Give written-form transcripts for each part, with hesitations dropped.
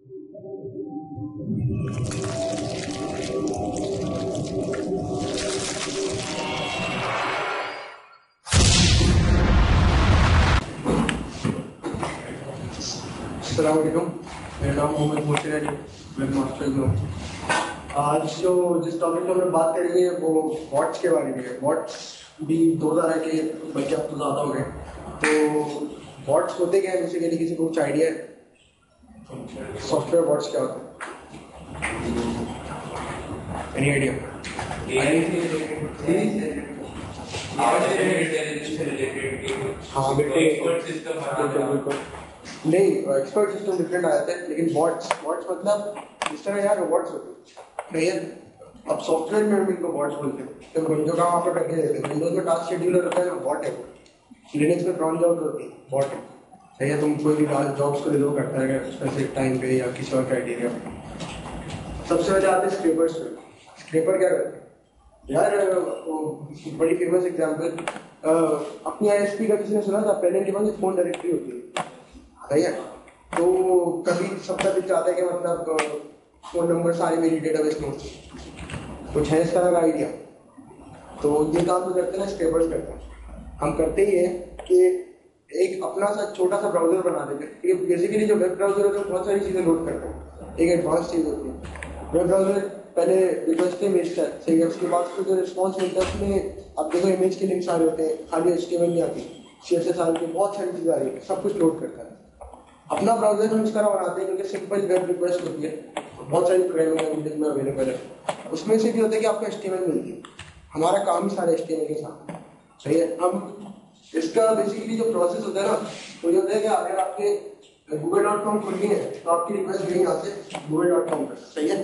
अस्सलाम वालेकुम, मेरा नाम मोहम्मद मोहसिन है, मैं मास्टर में हूँ। आज जिस टॉपिक पर हम बात करेंगे वो बॉट्स के बारे में है। बॉट्स भी दो तरह के, बल्कि अब तो ज़्यादा हो गए। तो बॉट्स होते क्या है बेसिकली, किसी को कुछ आइडिया है सॉफ्टवेयर बॉट्स क्या होता है? Any idea? हाँ बिल्कुल। नहीं, एक्सपर्ट सिस्टम डिफरेंट आ जाते हैं, लेकिन बॉट्स मतलब जिस तरह यार रोबोट्स होते हैं, अब सॉफ्टवेयर में हम इनको बॉट्स बोलते हैं। तो जो काम आपको करके देते हैं, विंडोज में टास्क शेड्यूलर होता है ना, बॉट है। लिनक्स में क्रॉन जॉब होती है, बॉट है। सही है, तुम कोई भी जॉब्स को रिजर्व करता है स्पेसिफिक टाइम पे या किसी और क्राइटेरिया पे। सबसे पहले आते हैं स्क्रैपर्स पे। स्क्रैपर क्या करते हैं यार? बड़ी फेमस एग्जाम्पल, अपनी आईएसपी का किसी ने सुना था? पहले के पास फोन डायरेक्टरी होती है, सही है। तो कभी सबका दिख जाता है कि मतलब फोन नंबर सारे मेरी डेटाबेस में होते हैं, कुछ है इस तरह का आइडिया। तो ये काम तो करते हैं ना, स्क्रैपर्स करते हैं। हम करते ही है कि एक अपना सा छोटा सा ब्राउजर बना देते हैं। क्योंकि बेसिकली जो वेब ब्राउजर होता है बहुत सारी चीज़ें लोड करता है, एक एडवांस चीज़ होती है। वेब ब्राउजर पहले रिक्वेस्ट भेजता है, सही है। उसके बाद उसको जो रिस्पॉन्स मिलता है उसमें अब देखो इमेज के लिंक्स आ रहे होते हैं, खाली HTML नहीं आती, CSS आ रही है, बहुत सारी चीज़ें आ रही है, सब कुछ लोड करता है। अपना ब्राउजर हम इस तरह बनाते हैं क्योंकि सिंपल वेब रिक्वेस्ट होती है, बहुत सारी प्रोग्रामिंग में अवेलेबल है। उसमें से भी होता है कि आपको HTML मिलती है, हमारा काम ही सारा HTML के साथ, सही है। हम इसका बेसिकली जो प्रोसेस होता है ना, वो ये होता है कि अगर आपके google.com खुलनी है तो आपकी रिक्वेस्ट गई यहाँ से google.com पर, सही है।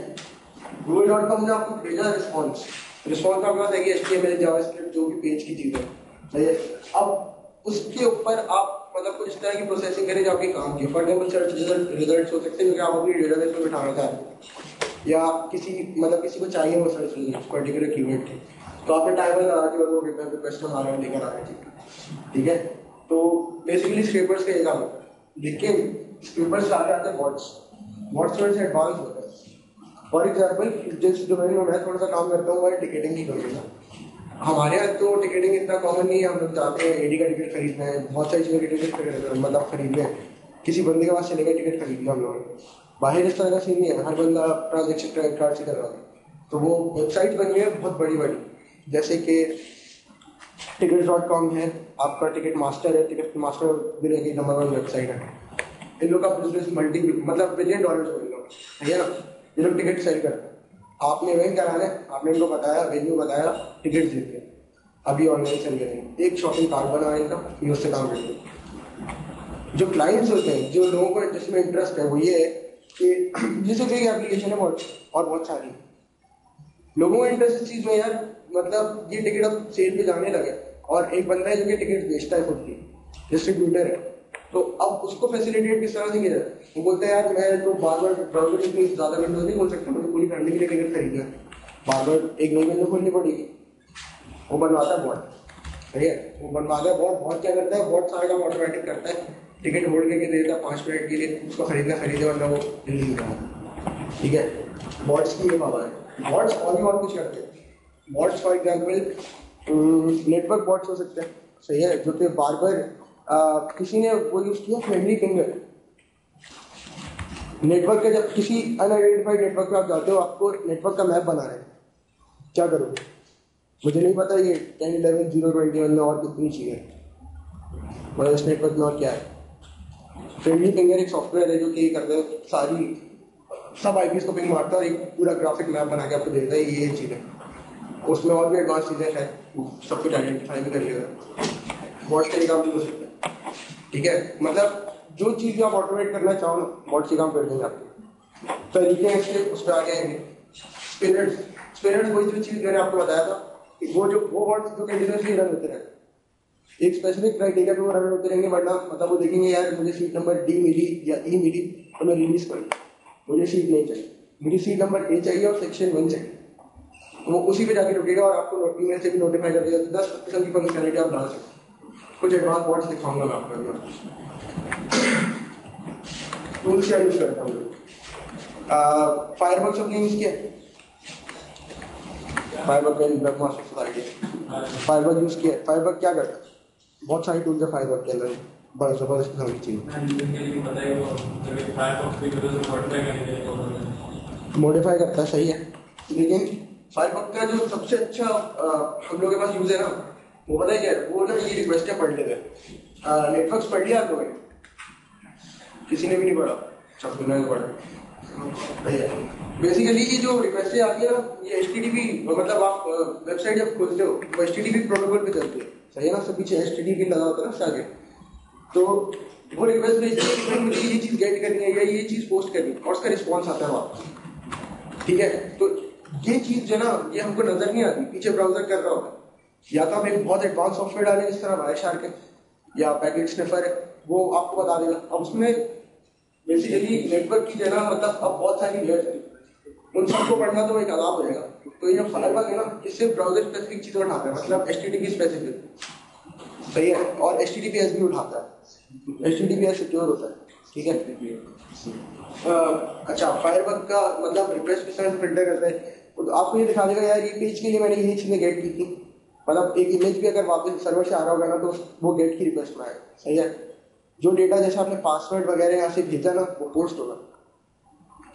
google.com ने आपको भेजा रिस्पॉन्स आपके पास है कि HTML जावास्क्रिप्ट जो भी पेज की चीज़ है, सही है। अब उसके ऊपर आप मतलब कुछ तरह की प्रोसेसिंग करें जो आपके काम की। फॉर एग्जाम्पल सर्च रिजल्ट हो सकते हैं, क्योंकि आप अपनी डेटाबेस में बिठाना चाहते हैं, या किसी को चाहिए वो सर्च रिजल्ट पर्टिकुलर कीवर्ड के, तो आपने टाइमर लगा के वो रिक्वेस्ट में आ रहा है, लेकर आ रहा है, ठीक है। तो बेसिकली स्क्रैपर्स का ये काम होता है। लेकिन स्क्रैपर्स से आगे आते हैं बॉट्स थोड़े से एडवांस होते हैं। फॉर एग्जाम्पल जिस डोमेन में मैं थोड़ा सा काम करता हूँ वो है टिकटिंग की डोमेन है। हमारे यहाँ तो टिकटिंग इतना कॉमन नहीं है, हम लोग जाते हैं AD का टिकट खरीदना है, बहुत सारी चीज़ों की टिकट मतलब खरीदना है, किसी बंदे के पास चलेगा टिकट खरीद लिया हम लोगों ने। बाहर इस तरह का सीन नहीं है, हर बंदा ट्रांजेक्शन क्रेडिट कार्ड से कर रहा है। तो वो वेबसाइट बनी है बहुत बड़ी बड़ी, जैसे कि tickets.com है, आपका टिकट मास्टर है, टिकट मास्टर दुनिया की नंबर 1 वेबसाइट है। इन लोग का बिजनेस मतलब $1 बिलियन है ना। ये लोग टिकट सेल करते हैं, आपने इवेंट कराना है, आपने इनको बताया, वेन्यू बताया, टिकट देते हैं, अभी ऑनलाइन सेल करेंगे, एक शॉपिंग कार्ड बना इनका, ये उससे काम करते हैं। जो क्लाइंट्स होते हैं, जो लोगों को जिसमें इंटरेस्ट है, वो ये है कि जैसे कोई एप्लीकेशन है बहुत सारी लोगों का इंटरेस्ट इस चीज में यार, मतलब ये टिकट अब सेल पे जाने लगे और एक बंदा है जो कि टिकट बेचता है, खुद की डिस्ट्रीब्यूटर है। तो अब उसको फैसिलिटेट किस तरह से किया जाए? वो बोलता है यार मैं तो बार बार ब्राउजर इतनी ज्यादा विंडोज नहीं खोल सकता, मुझे पूरी फैमिली के लिए टिकट खरीदना है, बार बार एक नई विंडो खोलनी पड़ेगी। वो बनवाता है बॉट, ठीक है। वो बनवाता है बॉट क्या करता है? बॉट सारा काम ऑटोमेटिक करता है, टिकट होल्ड करके दे देता है 5 मिनट के लिए, उसको खरीदे वरना वो दिल्ली निकलता, ठीक है। बॉट्स की ये पावर है। बॉट्स और कुछ करते हैं। Bots for example network bots हो सकते हैं, सही है, जो कि बार बार किसी ने वो यूज किया फ्रेंडली फिंगर नेटवर्क का। जब किसी अनआइडेंटिफाइड नेटवर्क पे आप जाते हो, आपको नेटवर्क का मैप बना रहे हैं, क्या करोगे? मुझे नहीं पता ये 10, 11, 0, 21 में और कितनी चीज़ें मतलब इस नेटवर्क में और क्या है। फ्रेंडली फिंगर एक सॉफ्टवेयर है जो कि करता है सारी सब IPs को पिंग मारता है और एक पूरा ग्राफिक मैप बना के आपको देता है ये चीज़ है। उसमें और भी एडवांस चीज़ें हैं, सब कुछ आइडेंटिफाई भी कर लेगा। बॉट्स का काम भी हो सकता है, ठीक है। मतलब जो चीज़ आप ऑटोमेट करना चाहो ना, बॉट्स के काम कर देंगे आपके तरीके हैं। इसके उस पर आगे आएंगे स्पिनर्स वही जो चीज़ मैंने आपको बताया था कि वो बॉट्स जो कंटिन्यूसली रन होते रहेंगे, एक स्पेसिफिक क्राइटेरिया पे वो रन होते रहेंगे, वरना मतलब वो देखेंगे यार मुझे सीट नंबर D मिली या E मिली तो मैं रिलीज करूँ, मुझे सीट नहीं चाहिए, मुझे सीट नंबर A चाहिए और सेक्शन 1 चाहिए। वो उसी पे जाके रुकेगा और आपको ईमेल से भी नोटिफाई कर देगा। 10% की फंक्शनलिटी आप डाल सकते हैं। कुछ एडवांस बॉट्स दिखाऊंगा मैं आपको। टूल्स क्या यूज करता हूँ फायरवर्क्स अपने यूज किया, firework web master society, firework use किया। फायरवर्क क्या करता है? बहुत सारी टूल्स है फायरवर्क के अंदर, बड़ा जबरदस्त किस्म की चीज। मॉडिफाई करता है, सही है, लेकिन फायरवर्क का जो सबसे अच्छा हम लोगों के पास यूज है ना, वो पता है क्या है? वो ना ये रिक्वेस्टें पढ़ लेते हैं। नेटवर्क्स पढ़ लिया आप लोगों ने? किसी ने भी नहीं पढ़ा? सब दुनिया ने पढ़ा। बेसिकली ये जो रिक्वेस्टें आती है ना, ये HTTP, मतलब आप वेबसाइट जब खोलते हो वो HTTP प्रोटोकॉल पे चलती है, सही है ना? सब पीछे HTTP लगा होता है ना उससे आगे। तो वो रिक्वेस्ट भेजती है कि मुझे ये चीज गेट करनी है या ये चीज पोस्ट करनी है, और उसका रिस्पॉन्स आता है वापस। ठीक है, तो ये चीज जो ना, ये हमको नजर नहीं आती, पीछे ब्राउजर कर रहा होता है। या तो आप एक बहुत एडवांस सॉफ्टवेयर डालें जिस तरह वायरशार्क है या पैकेट स्निफर है, वो आपको बता देगा। अब उसमें बेसिकली नेटवर्क की जो है ना, मतलब अब बहुत सारी लेयर्स है, उन सबको पढ़ना तो एक अलाप हो जाएगा। तो ये फायरवर्क है ना, इससे ब्राउजर स्पेसिफिक चीजें उठाता है, मतलब HTTP स्पेसिफिक, सही है, और HTTPS भी उठाता है। HTTPS सिक्योर होता है, ठीक है। अच्छा, फायरवर्क का मतलब रिक्वेस्ट किस तरह से फिल्टर करता है, तो आपको ये दिखा देगा यार ये पेज के लिए मैंने ये चीजें गेट की थी, मतलब एक इमेज भी अगर वापस सर्वर से आ रहा होगा ना, तो वो गेट की रिक्वेस्ट में आएगा, सही है। जो डेटा जैसे आपने पासवर्ड वगैरह यहाँ से भेजा ना, वो पोस्ट होगा,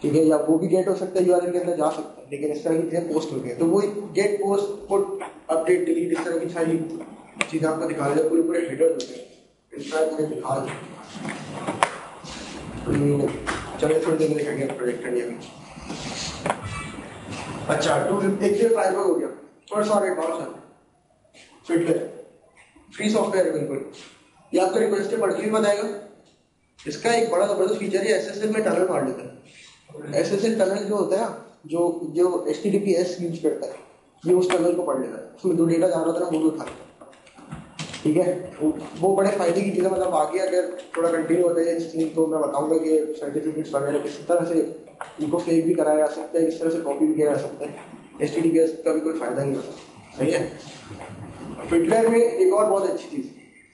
ठीक है, या वो भी गेट हो सकता है, URL के अंदर जा सकता है, लेकिन इस तरह की चीजें पोस्ट हो गई, तो वो get, post, put, update, delete, इस तरह की सारी चीजें आपको दिखा देगा। पूरे पूरे हेडर होते हैं, इस तरह चीजें दिखा दें। चलिए थोड़ी देर देखेंगे प्रोजेक्ट करने में। अच्छा, एक फायरवर्क हो गया, थोड़ा सा एडवांस है फिल्टर, फ्री सॉफ्टवेयर है बिल्कुल, ये आपको रिक्वेस्ट पढ़ के भी बताएगा। इसका एक बड़ा जबरदस्त फीचर है, SSL में टनल मार लेता है। SSL टनल जो होता है ना, जो HTTPS यूज करता है, ये उस टनल को पढ़ लेता है, उसमें जो डेटा जा रहा था ना वो भी उठा लेता है, ठीक है। वो बड़े फायदे की चीज़ है, मतलब आगे अगर थोड़ा कंटिन्यू होता है इस चीज़, तो मैं बताऊंगा कि सर्टिफिकेट्स वगैरह किस तरह से इनको फेक भी कराया जा सकता है, किस तरह से कॉपी भी किया जा सकता है। HTTPS का भी कोई फायदा नहीं होता, सही है। फिल्टर में एक और बहुत अच्छी चीज़,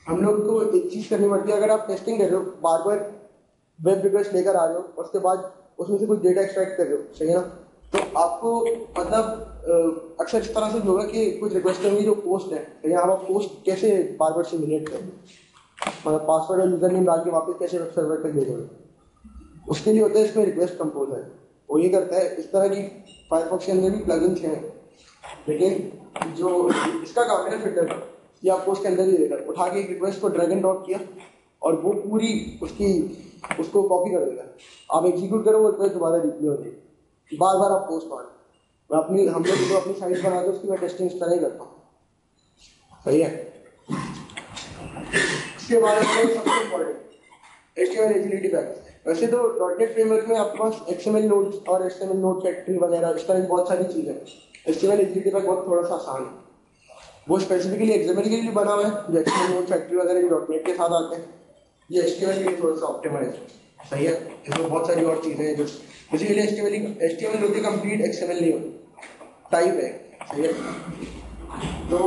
हम लोग को एक चीज करनी पड़ती है, अगर आप टेस्टिंग कर रहे हो, बार बार वेब रिक्वेस्ट लेकर आ रहे हो, उसके बाद उसमें से कुछ डेटा एक्सट्रैक्ट कर रहे हो, सही है ना, तो आपको मतलब अक्सर इस तरह से होगा कि कुछ रिक्वेस्ट होंगी जो पोस्ट है, लेकिन आप पोस्ट कैसे बार बार सिमुलेट करें, मतलब पासवर्ड और यूजर नेम डाल के वापस कैसे वेब सर्वर तक भेजोगे, उसके लिए होता है इसमें रिक्वेस्ट कंपोजर। वो ये करता है, इस तरह की फायरफॉक्स के अंदर भी प्लगइन्स हैं, लेकिन जो इसका काम है फिल्टर, ये आपको उसके अंदर ही देगा, उठा के एक रिक्वेस्ट को ड्रैग एंड ड्रॉप किया और वो पूरी उसको कॉपी कर देगा। आप एग्जीक्यूट करो, वो रिक्वेस्ट दोबारा रिप्ले हो जाएगी, बार बार आप पोस्ट मारो। हम लोग जो अपनी साइट बनाते हैं उसकी मैं टेस्टिंग इस तरह ही करता हूँ, सही है। इसके बाद सबसे इम्पोर्टेंट HTML एजिलिटी पैक। वैसे तो .NET फ्रेमवर्क में आपके पास XML नोड्स और HTML नोड फैक्ट्री वगैरह इस तरह की बहुत सारी चीजें हैं। HTML एजिलिटी पैक बहुत थोड़ा सा आसान है, वो स्पेसिफिकली XML के लिए बना हुआ है, जो XML नोड फैक्ट्री वगैरह जो .NET के साथ आते हैं। ये HTML के लिए थोड़ा सा ऑप्टिमाइज है, सही है। इसमें बहुत सारी और चीजें हैं जो बेसिकली HTML होती है, कंप्लीट XML नहीं होती, टाइप है, सही है। तो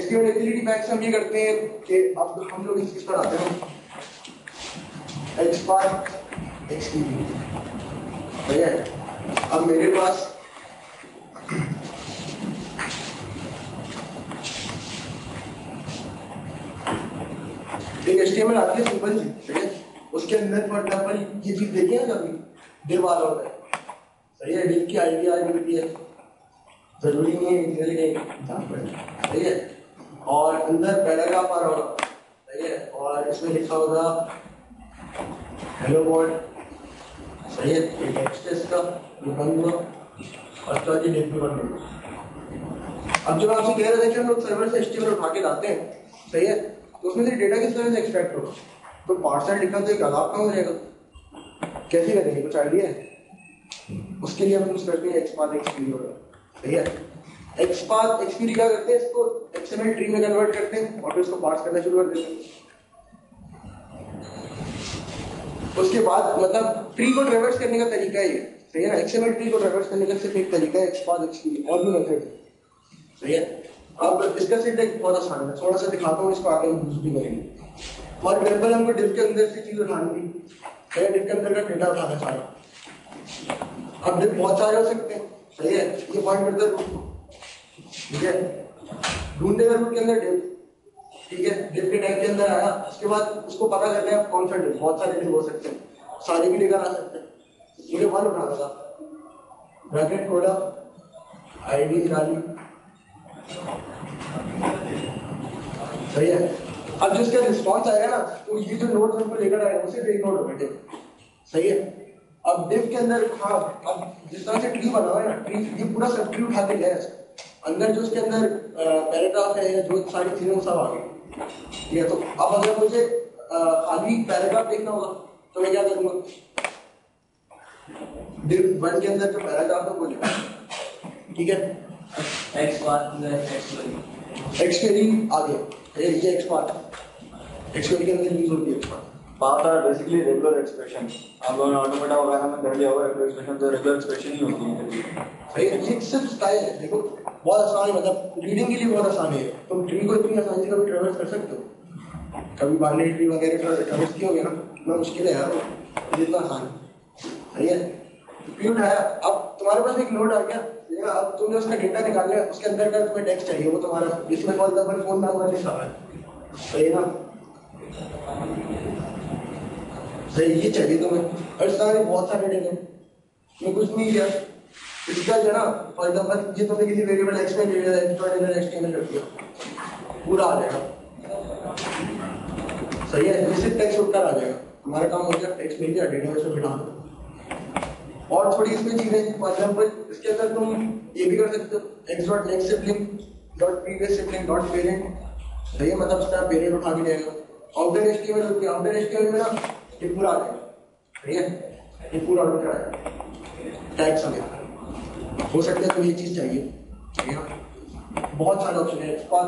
HTML एजिलिटी पैक से हम ये करते हैं कि अब हम लोग इस चीज पर आते हैं, XPath XDB, सही है। अब मेरे पास एक HTML आती है सिंपल सी, ठीक है। उसके अंदर फॉर एग्जाम्पल ये चीज देखिए ना, कभी डिव आ रहा होता है, सही है, डिव की आईडी मिलती है, जरूरी नहीं है इजीली नहीं, सही है। और अंदर पैराग्राफ आ रहा होगा, सही है, और इसमें लिखा होगा हेलो वर्ल्ड, सही है, टेक्स्ट है इसका, बंद हुआ और इसका ये डिव भी बंद हुआ। अब जब आपसे कह रहे थे कि हम लोग सर्वर से HTML उठा के लाते हैं, सही है, तो उसमें से डेटा किस तरह से एक्सट्रैक्ट होगा, तो पार्सर लिखना तो एक अलाप काम हो जाएगा, कैसे करेंगे, कुछ आइडिया है? उसके लिए हम यूज करते हैं XPath XDB, सही है। XPath XDB क्या करते हैं, इसको XML ट्री में कन्वर्ट करते हैं और फिर इसको पार्स करना शुरू कर देते हैं। उसके बाद मतलब ट्री को ट्रेवर्स करने का तरीका ये, सही है ना, XML ट्री को ट्रेवर्स करने का सिर्फ एक तरीका है XPath XDB, और भी मेथड है, सही है। अब इसका सिंटैक्स बहुत आसान है, थोड़ा सा दिखाता हूँ, इसको आगे यूज भी करेंगे। फॉर एग्जाम्पल हमको डिव के अंदर से चीज उठानी थी, डिव के अंदर का डेटा उठाना सारा, अब डिप बहुत सारे हो सकते हैं, सही है, ये पॉइंट करते हैं, ठीक है, ढूंढने का रूट के अंदर डिप, ठीक है, डिप के टाइप के अंदर आया, उसके बाद उसको पता करना है कौन सा डिप, बहुत सारे डिप हो सकते हैं, सारे भी लेकर आ सकते हैं, मुझे वन उठाना था, ब्रैकेट खोला, आईडी डाली, सही है। अब जिसका रिस्पॉन्स आएगा ना, तो ये जो नोट हमको लेकर आएगा उसे एक नोट होगा डिप, सही है। अब डिप के अंदर, हाँ, अब जिस तरह से ट्री बना हुआ है ना, ट्री ये पूरा सब ट्री उठा के गया है, अंदर जो उसके अंदर पैराग्राफ है या जो सारी चीजें सब आ गई, ठीक है। तो अब अगर मुझे खाली पैराग्राफ देखना होगा तो मैं क्या करूंगा, डिप वन के अंदर जो पैराग्राफ है वो लिखा, ठीक है, एक्स क्वेरी आ गया, ये एक्स पार्ट, एक्स क्वेरी के अंदर यूज होती है X part. Part are basically regular expression, आप लोगों ने ऑटोमेटा वगैरह में कर लिया होगा, रेगुलर एक्सप्रेशन तो रेगुलर एक्सप्रेशन ही होती है। भाई ये सिर्फ स्टाइल है, देखो बहुत आसान है, मतलब रीडिंग के लिए बहुत आसान है, तुम ट्री को इतनी आसानी से कभी ट्रेवर्स कर सकते हो, कभी बाइनरी ट्री वगैरह ट्रेवर्स किए होगे ना, इतना मुश्किल है यार, इतना आसान है, सही है। ट्री उठाया, अब तुम्हारे पास एक नोड आ गया, अब तुमने उसका डेटा निकाल लिया, उसके अंदर का तुम्हें टेक्स्ट चाहिए, वो तुम्हारा इसमें कॉल नंबर फोन नंबर लिखा हुआ है, सही है ना, सही, ये चाहिए तुम्हें, और इस तरह बहुत सारे डेटा मैं कुछ नहीं किया, इसका जो ना फॉर एग्जाम्पल ये तुमने किसी वेरिएबल एक्स में ले लिया, HTML रख दिया, पूरा आ जाएगा, सही है, इससे टेक्स्ट उठकर आ जाएगा, हमारा काम हो गया, टेक्स्ट मिल गया, डेटाबेस में बिठा दो। और थोड़ी इसमें चीजें, फॉर एग्जाम्पल इसके अंदर तुम ये भी कर सकते हो, x.next sibling dot previous sibling dot parent, सही है, मतलब उसका पेरेंट उठा के जाएगा, आउटर HTML होती है, आउटर HTML में ना ये पूरा आ जाएगा, सही है, ये पूरा उठ आएगा, टैग्स वगैरह हो सकता है, तो ये चीज चाहिए, ठीक है, बहुत सारे ऑप्शन है, इस पर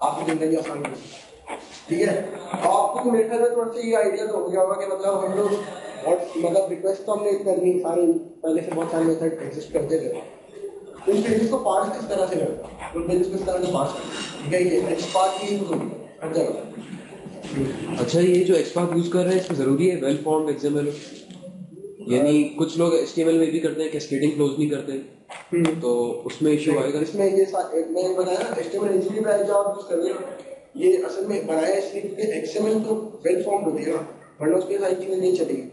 आपकी जिंदगी आसान हो, ठीक है। आपको मेरे ख्याल में थोड़ा सा ये आइडिया तो हो गया होगा कि मतलब हम लोग और मतलब रिक्वेस्ट तो हमने करनी सारे पहले से बहुत सारे मेथड एग्जिस्ट करते थे, उन पेजेस को पार्स किस तरह से करना, उन पेजेस को किस तरह से पार्स करना, ठीक है, ये एक्सपार्ट की कर जाएगा। अच्छा, ये जो एक्सपार्ट यूज कर रहे हैं इसमें जरूरी है वेल फॉर्म्ड एक्सएमएल, यानी कुछ लोग HTML में भी करते हैं, कैस्केडिंग क्लोज नहीं करते, तो उसमें इश्यू आएगा। इसमें ये मैंने बताया ना, HTML इजीली जो आप यूज कर रहे हो, ये असल में बनाया इसलिए क्योंकि XML तो वेल फॉर्म्ड होती है ना, वरना उसकी सारी चीजें नहीं चलेगी।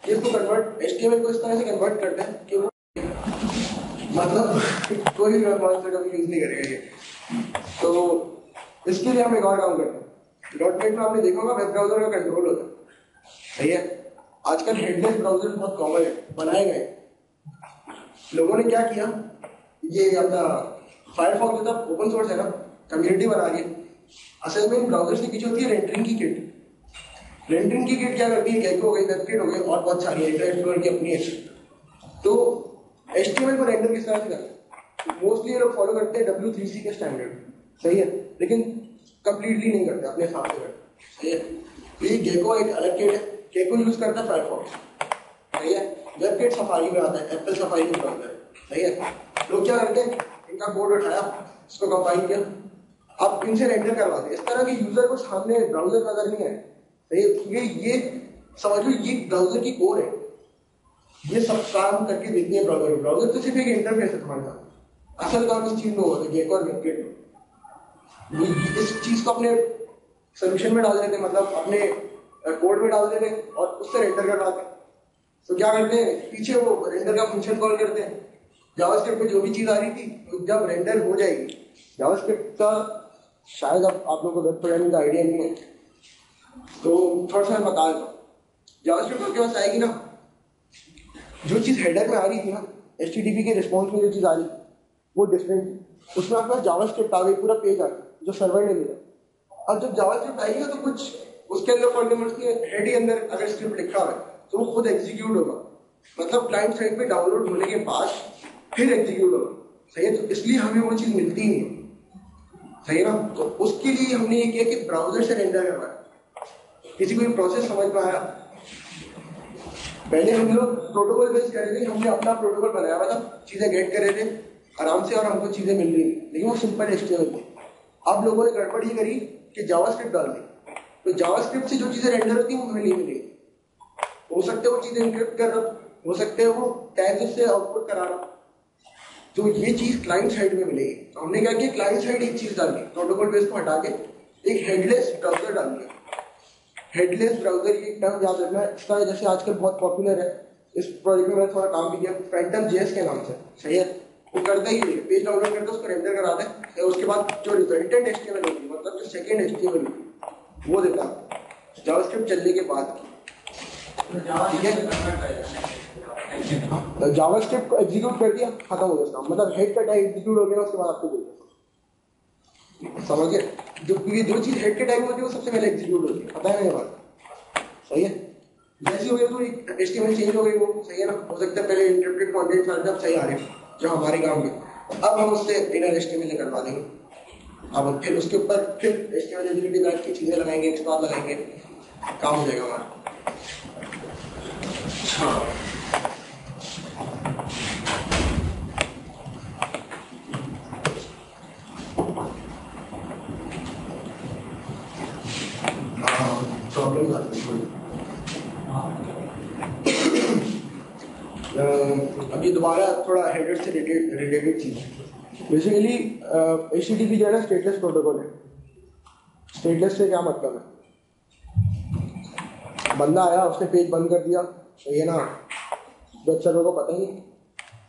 इसको कन्वर्ट HTML को इस तरह से कन्वर्ट करते हैं कि वो मतलब कोई मास्टर कभी यूज नहीं करेगा ये, तो इसके लिए हम एक और काम करते हैं, डॉटनेट में आपने देखा होगा वेब ब्राउजर का कंट्रोल होता है, सही है, आजकल हेडलेस ब्राउजर बहुत कॉमन है, बनाए गए लोगों ने क्या किया, ये अपना फायरफॉक्स जो था ओपन सोर्स है ना, कम्युनिटी बना रही है, असल में ब्राउजर से पीछे होती है रेंडरिंग की किट, रेंडरिंग की किट क्या करती है, गेको हो गई, वेबकिट हो गई, और बहुत सारी इंटरनेट एक्सप्लोरर की अपनी है, तो HTML को रेंडर किस तरह से करते हैं, मोस्टली ये लोग फॉलो करते हैं W3C के स्टैंडर्ड, सही है, लेकिन कंप्लीटली नहीं करते, अपने हिसाब से करते, सही है। ये गेको एक अलग किट है, गेको यूज करता है फायरफॉक्स, सही है, वेबकिट सफारी में आता है, एप्पल सफारी में ब्राउजर, सही है। लोग क्या करते हैं, इनका कोड उठाया, इसको कंपाइल किया, अब इनसे रेंडर करवाते, इस तरह के यूजर को सामने ब्राउजर नजर नहीं आए, सही है, क्योंकि ये समझ लो ये ब्राउजर की कोर है, ये सब काम करके देखती है ब्राउजर, ब्राउजर तो सिर्फ एक इंटरफेस है तुम्हारे साथ, असल काम इस चीज में होता है, गेको और वेबकिट इस चीज को अपने सोल्यूशन में डाल देते, मतलब अपने कोड में डाल देते और उससे रेंडर करवाते। तो क्या करते हैं, पीछे वो रेंडर का फंक्शन कॉल करते हैं, जावास्क्रिप्ट में जो भी चीज आ रही थी, तो जब रेंडर हो जाएगी, जावास्क्रिप्ट का शायद अब आप लोगों को वेब प्रोग्रामिंग का आइडिया नहीं है, तो थोड़ा सा मैं बता दूं, जावास्क्रिप्ट आपके पास आएगी ना, जो चीज हेडर में आ रही थी ना, HTTP के रिस्पॉन्स में जो चीज आ रही वो डिफरेंट, उसमें आपके पास जावास्क्रिप्ट आ गई, पूरा पेज आ गया जो सर्वर ने मिला। अब जब जावास्क्रिप्ट आएगी ना, तो कुछ उसके अंदर कॉन्टेनर्स के हेड ही अंदर अगर स्क्रिप्ट लिखा है तो वो खुद एग्जीक्यूट होगा, मतलब क्लाइंट साइड पे डाउनलोड होने के बाद फिर एग्जीक्यूट होगा, सही है, तो इसलिए हमें वो चीज मिलती ही नहीं, सही है ना। तो उसके लिए हमने ये किया कि ब्राउजर से रेंडर करवाया। किसी को प्रोसेस समझ में आया, पहले हम लोग प्रोटोकॉल बेस्ड कर रहे थे, हमने अपना प्रोटोकॉल बनाया हुआ था, चीजें गेट कर रहे थे आराम से और हमको चीजें मिल रही थी, लेकिन वो सिंपल HTML थी। अब लोगों ने गड़बड़ ये करी कि जावास्क्रिप्ट डाल दी, तो जावास्क्रिप्ट से जो चीजें रेंडर होती है वो हमें नहीं मिलेगी, हो सकता है वो चीजें इंक्रिप्ट कर रहा, हो सकते हैं वो टैग से आउटपुट करा रहा, तो ये चीज क्लाइंट साइड में मिलेगी। तो हमने क्या किया, क्लाइंट साइड एक चीज डाल दी, प्रोटोकॉल बेस को हटा के एक हेडलेस ब्राउजर डाल दिया। हेडलेस ब्राउजर ये टर्म याद रखना है, इसका जैसे आजकल बहुत पॉपुलर है, इस प्रोजेक्ट में मैंने थोड़ा काम भी किया, फैंटम जेएस के नाम से, सही है। वो करता ही है, पेज डाउनलोड करता है, उसको रेंडर कराता है, उसके बाद जो रिजल्टेंट एचटीएमएल होगी, मतलब जो सेकंड एचटीएमएल होगी वो देता है जावास्क्रिप्ट चलने के बाद, ठीक है। जावास्क्रिप्ट को एग्जीक्यूट कर दिया, खत्म हो गया उसका, मतलब हेड का टाइम एग्जीक्यूट हो गया, उसके बाद आपको बोल समझिए, जो चीज हेड के टाइम होती है वो सबसे पहले एग्जीक्यूट होती है, पता है मेरे बात, सही है। जैसी हो गई तो एचटीएमएल चेंज हो गई, वो सही है ना, हो सकता है पहले इंटरप्रेट कंटेंट सब सही आ रहे हैं जो हमारे काम के, अब हम उससे इनर एचटीएमएल निकलवा देंगे, अब फिर उसके ऊपर फिर एचटीएमएल एलिजिबिलिटी टाइप की चीजें लगाएंगे, एक्सट्रा लगाएंगे, काम हो जाएगा हमारा। प्रॉब्लम अभी दोबारा थोड़ा हेडर से रिलेटेड चीज, बेसिकली एचटीटीपी जो है ना स्टेटलेस प्रोटोकॉल है। स्टेटलेस से क्या मतलब है, बंदा आया उसने पेज बंद कर दिया, सही है ना, वेब सर्वर को पता ही नहीं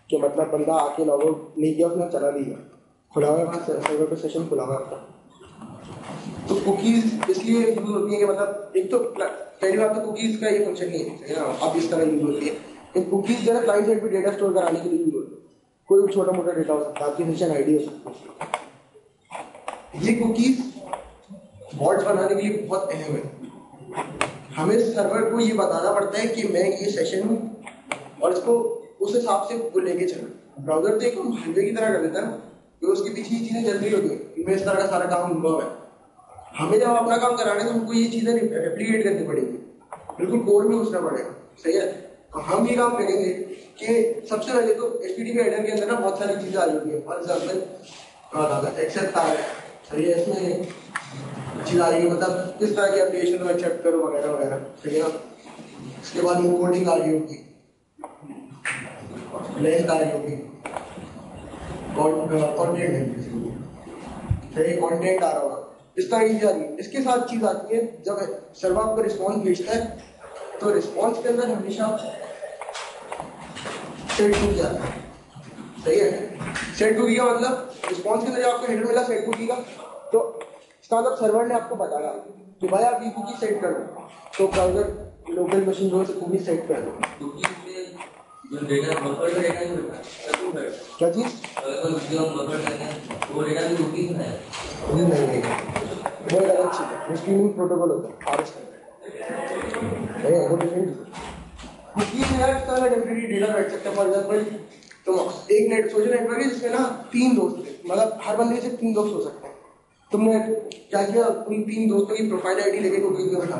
कि मतलब बंदा आके लॉग आउट नहीं किया, उसने चला नहीं गया, खुला हुआ है सर्वर पे, सेशन खुला हुआ है। तो कुकीज इसलिए यूज होती है कि मतलब एक तो पहली बात तो कुकीज का ये फंक्शन नहीं है ना, अब इस तरह यूज होती है। कुकीज जो है क्लाइंट साइड पे डेटा स्टोर कराने के लिए यूज होती है, कोई भी छोटा मोटा डेटा हो सकता है, आपकी सेशन आईडी हो सकती है। ये कुकीज बॉट्स बनाने के लिए बहुत अहम है। हमें सर्वर को ये बताना पड़ता है कि मैं ये सेशन हूँ और इसको उस हिसाब से वो लेके चलना। ब्राउजर तो एक हाईवे की तरह कर देता है, तो उसके पीछे ये चीजें चल रही होती है, इनमें इस तरह का सारा काम इन्वॉल्व है। हमें जब अपना काम कराना है तो हमको ये चीजें रेप्लिकेट करनी पड़ेगी, बिल्कुल कोड में घुसना पड़ेगा, सही है। तो हम ये काम करेंगे कि सबसे पहले तो एचटीटीपी हेडर के अंदर ना बहुत सारी चीजें आ जाती है, फॉर एग्जाम्पल एक्सेप्ट आ है, सही है, इसमें चीज आ रही है, मतलब किस तरह की एप्लीकेशन को एक्सेप्ट करो वगैरह वगैरह, सही है। इसके बाद कोडिंग आ रही होगी, लेंथ आ रही होगी, कंटेंट सही, कंटेंट आ रहा होगा, इस तरह की चीज आ रही है। इसके साथ चीज आती है जब सर्वर आपको रिस्पॉन्स भेजता है तो रिस्पॉन्स के अंदर हमेशा सेट कुकी आता है, सही है। सेट कुकी का मतलब रिस्पॉन्स के अंदर जब आपको हेडर मिला सेट कुकी का, तो इसका मतलब सर्वर ने आपको बताया कि भाई आप ये कुकी सेट कर दो, तो ब्राउजर लोकल मशीन जो है कुकी सेट कर दो। जो डेटा बफर का डेटा नहीं, क्या चीज वो डेटा भी कुकीज है, नहीं वो अलग चीज है, स्ट्रीमिंग प्रोटोकॉल होता है आरएस है, वो डिफरेंट कुकीज में यार इस तरह का टेम्परेरी डेटा बैठ सकता है। फॉर एग्जांपल तो एक नेट सोशल नेटवर्क है जिसमें ना 3 दोस्त थे, मतलब हर बंदे से 3 दोस्त हो सकते हैं। तुमने क्या किया, उन 3 दोस्तों की प्रोफाइल आईडी लेके कुकीज में बैठा,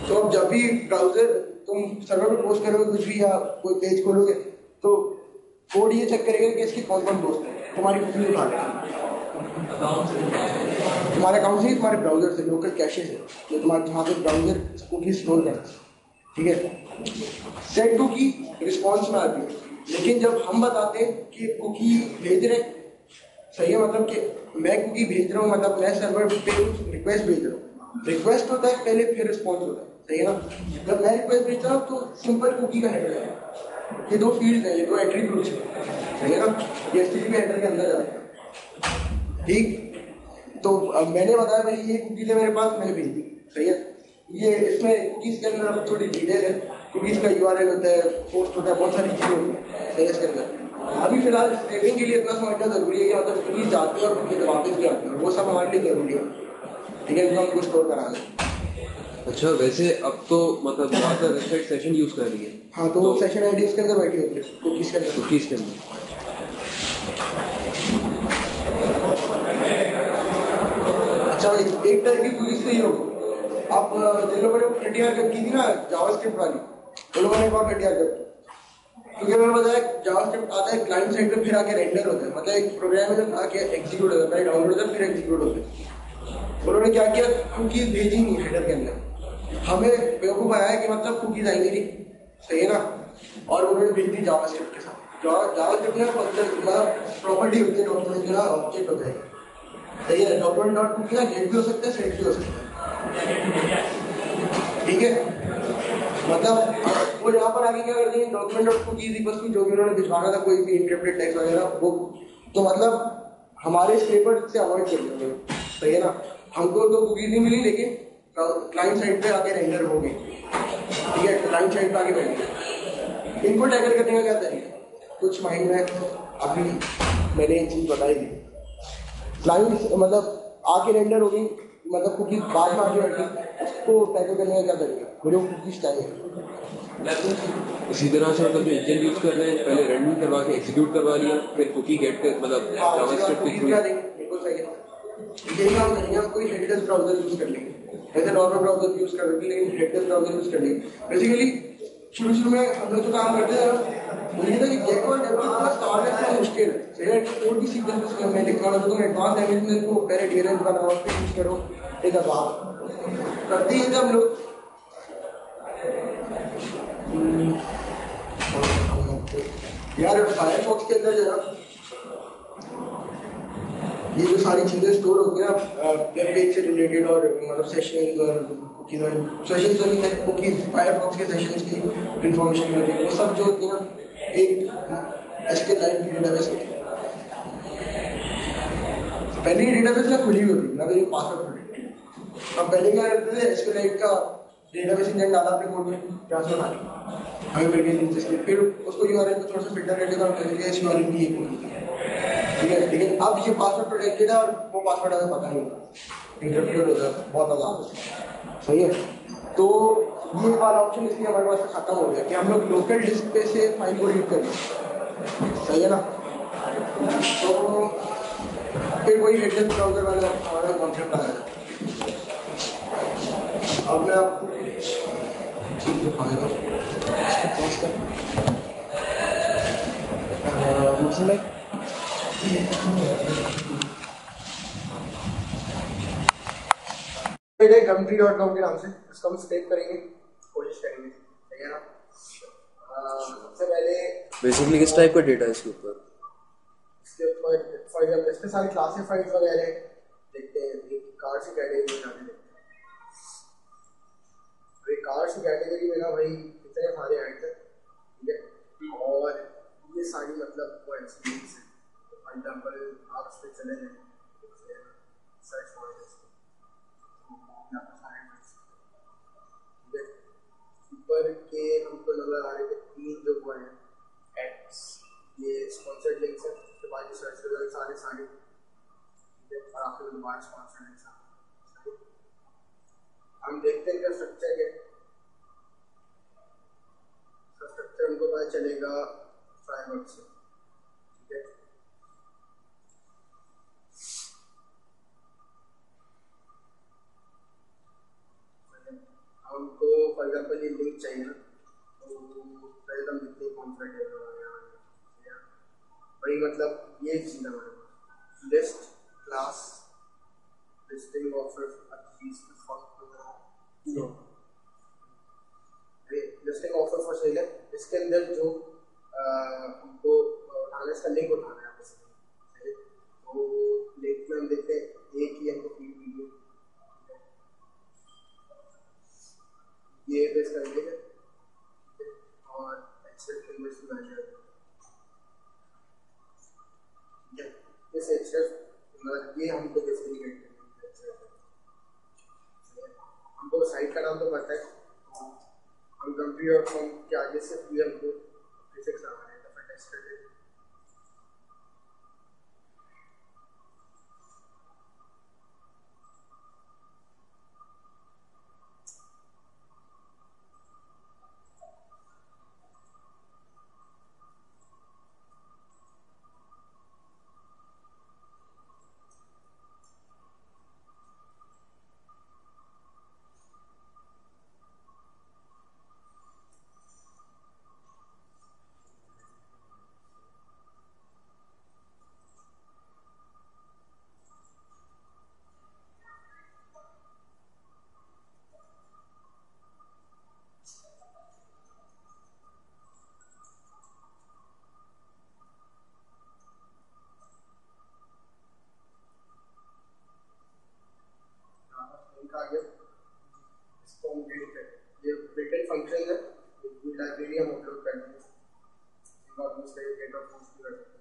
तो अब जब भी ब्राउजर तुम सर्वर पे पोस्ट करोगे कुछ भी या कोई पेज खोलोगे तो कोड ये चेक करेगा कि इसके कौन कौन दोस्त हैं, तुम्हारी कुकी उठा लेगा, तुम्हारे अकाउंट से, तुम्हारे ब्राउजर से, लोकल कैशे से, जो तुम्हारे जहाँ पे ब्राउजर कुकी स्टोर करता है, ठीक है। सेट कुकी रिस्पॉन्स में आती है, लेकिन जब हम बताते हैं कि कुकी भेज रहे, सही है, मतलब कि मैं कुकी भेज रहा हूँ, मतलब मैं सर्वर पे रिक्वेस्ट भेज रहा हूँ, रिक्वेस्ट होता है पहले फिर रिस्पॉन्स होता है, सही है ना। जब मैं रिक्वेस्ट भेजता हूँ तो सिंपल कुकी का हेडर है, ये 2 फील्ड है, ये 2 एट्रीब्यूट्स है, सही है ना, ये एचटीटीपी हेडर के अंदर जाता है, ठीक। तो मैंने बताया भाई ये कुकीज है मेरे पास, मैंने भेज दी, सही है। ये इसमें कुकीज के अंदर थोड़ी डिटेल है, कुकीज का यूआरएल होता है, पोस्ट होता है, बहुत सारी चीजें होती है, सही है। इसके अंदर अभी फिलहाल स्क्रेपिंग के लिए इतना समझना जरूरी है कि मतलब कुकीज जाती है और कुकीज वापस भी आती है, वो सब हमारे लिए जरूरी है, ठीक है, जो हम स्टोर करा लें। अच्छा, वैसे अब तो मतलब ज्यादातर वेबसाइट सेशन यूज कर रही है, हाँ, तो सेशन आईडी इसके अंदर बैठी होती है कुकीज के अंदर, कुकीज के अंदर। अच्छा, एक तरह की कुकीज तो ये होगी, आप जिन लोगों ने घटिया हरकत की थी ना जावास्क्रिप्ट वाली, उन लोगों ने बहुत घटिया हरकत की, क्योंकि मैंने बताया जावास्क्रिप्ट आता है क्लाइंट साइड पे, फिर आके रेंडर होता है, मतलब एक प्रोग्राम है आके एग्जीक्यूट होता है, डाउनलोड होता है फिर एग्जीक्यूट होता है। उन्होंने क्या किया, कुकीज भेजी नहीं हेडर के अंदर, हमें बेवकूफ आया कि मतलब कुकीज आएंगी नहीं, सही है ना, और उन्होंने भेज दी जावास्क्रिप्ट के साथ। जावास्क्रिप्ट में प्रॉपर्टी होती है डॉक्यूमेंट का, ऑब्जेक्ट होता है, सही है। डॉक्यूमेंट डॉट कुकी का गेट भी हो सकता है, सेट भी हो सकता है, ठीक है। मतलब वो यहाँ पर आगे क्या करते हैं, document dot cookie equals to जो भी उन्होंने भिजवाना था, कोई भी इंटरप्रेटेड टेक्स्ट वगैरह वो, तो मतलब हमारे स्क्रेपर से अवॉइड कर लेंगे, सही है ना। हमको तो कुकीज नहीं मिली, लेकिन क्लाइंट साइड पे आके रेंडर हो गई, ठीक है। क्लाइंट साइड पे आके बैठ इनपुट टैकल करने का क्या तरीका, कुछ माइंड में अभी मैंने एक चीज बताई थी। क्लाइंट मतलब आके रेंडर हो गई, मतलब कुकीज बाद में आके बैठी, उसको टैकल करने का क्या तरीका, मुझे वो कुकीज चाहिए। इसी तरह से मतलब जो इंजन यूज कर रहे हैं, पहले रन करवा के एग्जीक्यूट करवा लिया, फिर कुकी गेट कर मतलब जावास्क्रिप्ट के थ्रू बिल्कुल सही है। यही काम करेंगे हम, कोई हेडलेस ब्राउजर यूज कर लेंगे, ऐसे नॉर्मल ब्राउजर यूज कर लेंगे, लेकिन हेडलेस ब्राउजर यूज कर लेंगे। बेसिकली शुरू में हम लोग जो काम करते हैं मुझे था कि गेट और डेवलप का स्टार्ट है मुश्किल है, कोड भी सीखना कुछ करना है, लिखना है, तो तुम एडवांस लैंग्वेज में को पहले डीएलएल बनाओ, फिर यूज करो, एक बात करते हैं जब हम लोग। यार फायरफॉक्स के अंदर जो है ये जो सारी चीजें स्टोर होती है ना वेब पेज से रिलेटेड, और मतलब सेशंस और सेशंस जो है कुकी फायरफॉक्स के सेशंस की इंफॉर्मेशन होती है, वो सब जो होती है ना एक एसक्यूएल डेटाबेस होती है। पहले ही डेटाबेस ना खुली होती ना, तो ये पासवर्ड प्रोटेक्टेड। अब पहले क्या करते थे, एसक्यूएल का डेटाबेस इंजन डाला अपने कोड में, ट्रांसफर डाला हमें करके नीचे से, फिर उसको यूआरएल को थोड़ा सा फिल्टर करके काम करके इस यूआरएल की एक होती है, ठीक है। लेकिन अब ये पासवर्ड प्रोटेक्टेड है और वो पासवर्ड हमें पता नहीं होता, इंटरप्रेट होता है बहुत आसान, सही है। तो ये वाला ऑप्शन इसलिए हमारे पास से खत्म हो गया कि हम लोग लोकल डिस्क पे से फाइल को रीड करें, सही है ना। तो फिर वही हेडलेस ब्राउजर वाला हमारा कॉन्सेप्ट आ जाता है। अब मैं आपको चीज दिखाऊंगा, gumtree.com के नाम से इसको हम स्टेप करेंगे, कोशिश करेंगे, ठीक है ना। सबसे पहले बेसिकली किस टाइप का डेटा है इसके ऊपर? फॉर एग्जाम्पल इस पे सारी क्लासिफाइड वगैरह देखते हैं, कार्स की कैटेगरी में जाने देखते हैं। कार्स की कैटेगरी में ना भाई इतने सारे ऐड है, ठीक है। और ये सारी मतलब वो एक्सपीरियंस है। फॉर एग्जाम्पल आप उस पर चले जाए सर्च फॉर ऊपर के हमको नजर आ रहे थे 3 जो वो हैं एड्स, ये स्पॉन्सर्ड लिंक्स है, उसके बाद सर्च रिजल्ट्स आ रहे सारे, और आपके दोबारा स्पॉन्सर्ड लिंक्स आ रहे। हम देखते हैं क्या स्ट्रक्चर है, स्ट्रक्चर हमको पता चलेगा फ्रेमवर्क से, ठीक है। हमको फॉर एग्जाम्पल ये लिंक चाहिए ना, तो पहले हम देखते हैं कौन सा डेटा भाई, मतलब ये चीज़ हमारे पास list class listing of listing offer for sale है। इसके अंदर जो हमको उठाना, इसका लिंक उठाना है आपसे, तो लिंक में हम देखते हैं एक ही हमको फीड वीडियो ये बेस करेंगे, और एक्सेल के अंदर इसको वैल्यू इस एक्सेल ये हमको बेसिकली गेट हमको साइट का नाम तो पता है, हम gumtree.com के आगे से भी हमको फिजिक्स आना है, तो टेस्ट कर लेते हैं। अपलोड कर दिए, ऑलमोस्ट एक डेटा पोस्ट भी कर सकते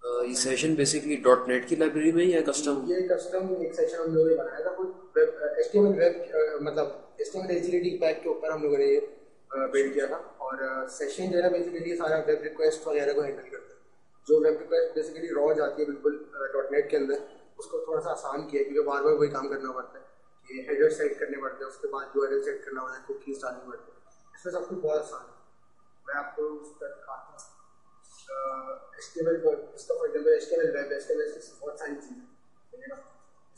हैं। ये सेशन बेसिकली .NET की लाइब्रेरी में या कस्टम? ये कस्टम एक सेशन हम लोगों ने बनाया था, कुछ HTML वेब मतलब HTML एचटीएमएल पैक के ऊपर हम लोगों ने ये बिल्ड किया था। और सेशन जो है ना बेसिकली सारा वेब रिक्वेस्ट वगैरह को हैंडल करता है। जो वेब रिक्वेस्ट बेसिकली रॉ जाती है बिल्कुल .NET के अंदर, उसको थोड़ा सा आसान किया क्योंकि बार बार वही काम करना पड़ता है कि हेडर सेट करने पड़ते हैं, उसके बाद URL सेट करना पड़ता है, कुकीज डालनी पड़ती है। इसमें सब कुछ बहुत आसान है। मैं आपको उसका दिखाता हूँ। HTML इसका for example HTML web, HTML की बहुत सारी चीज़ें है ना।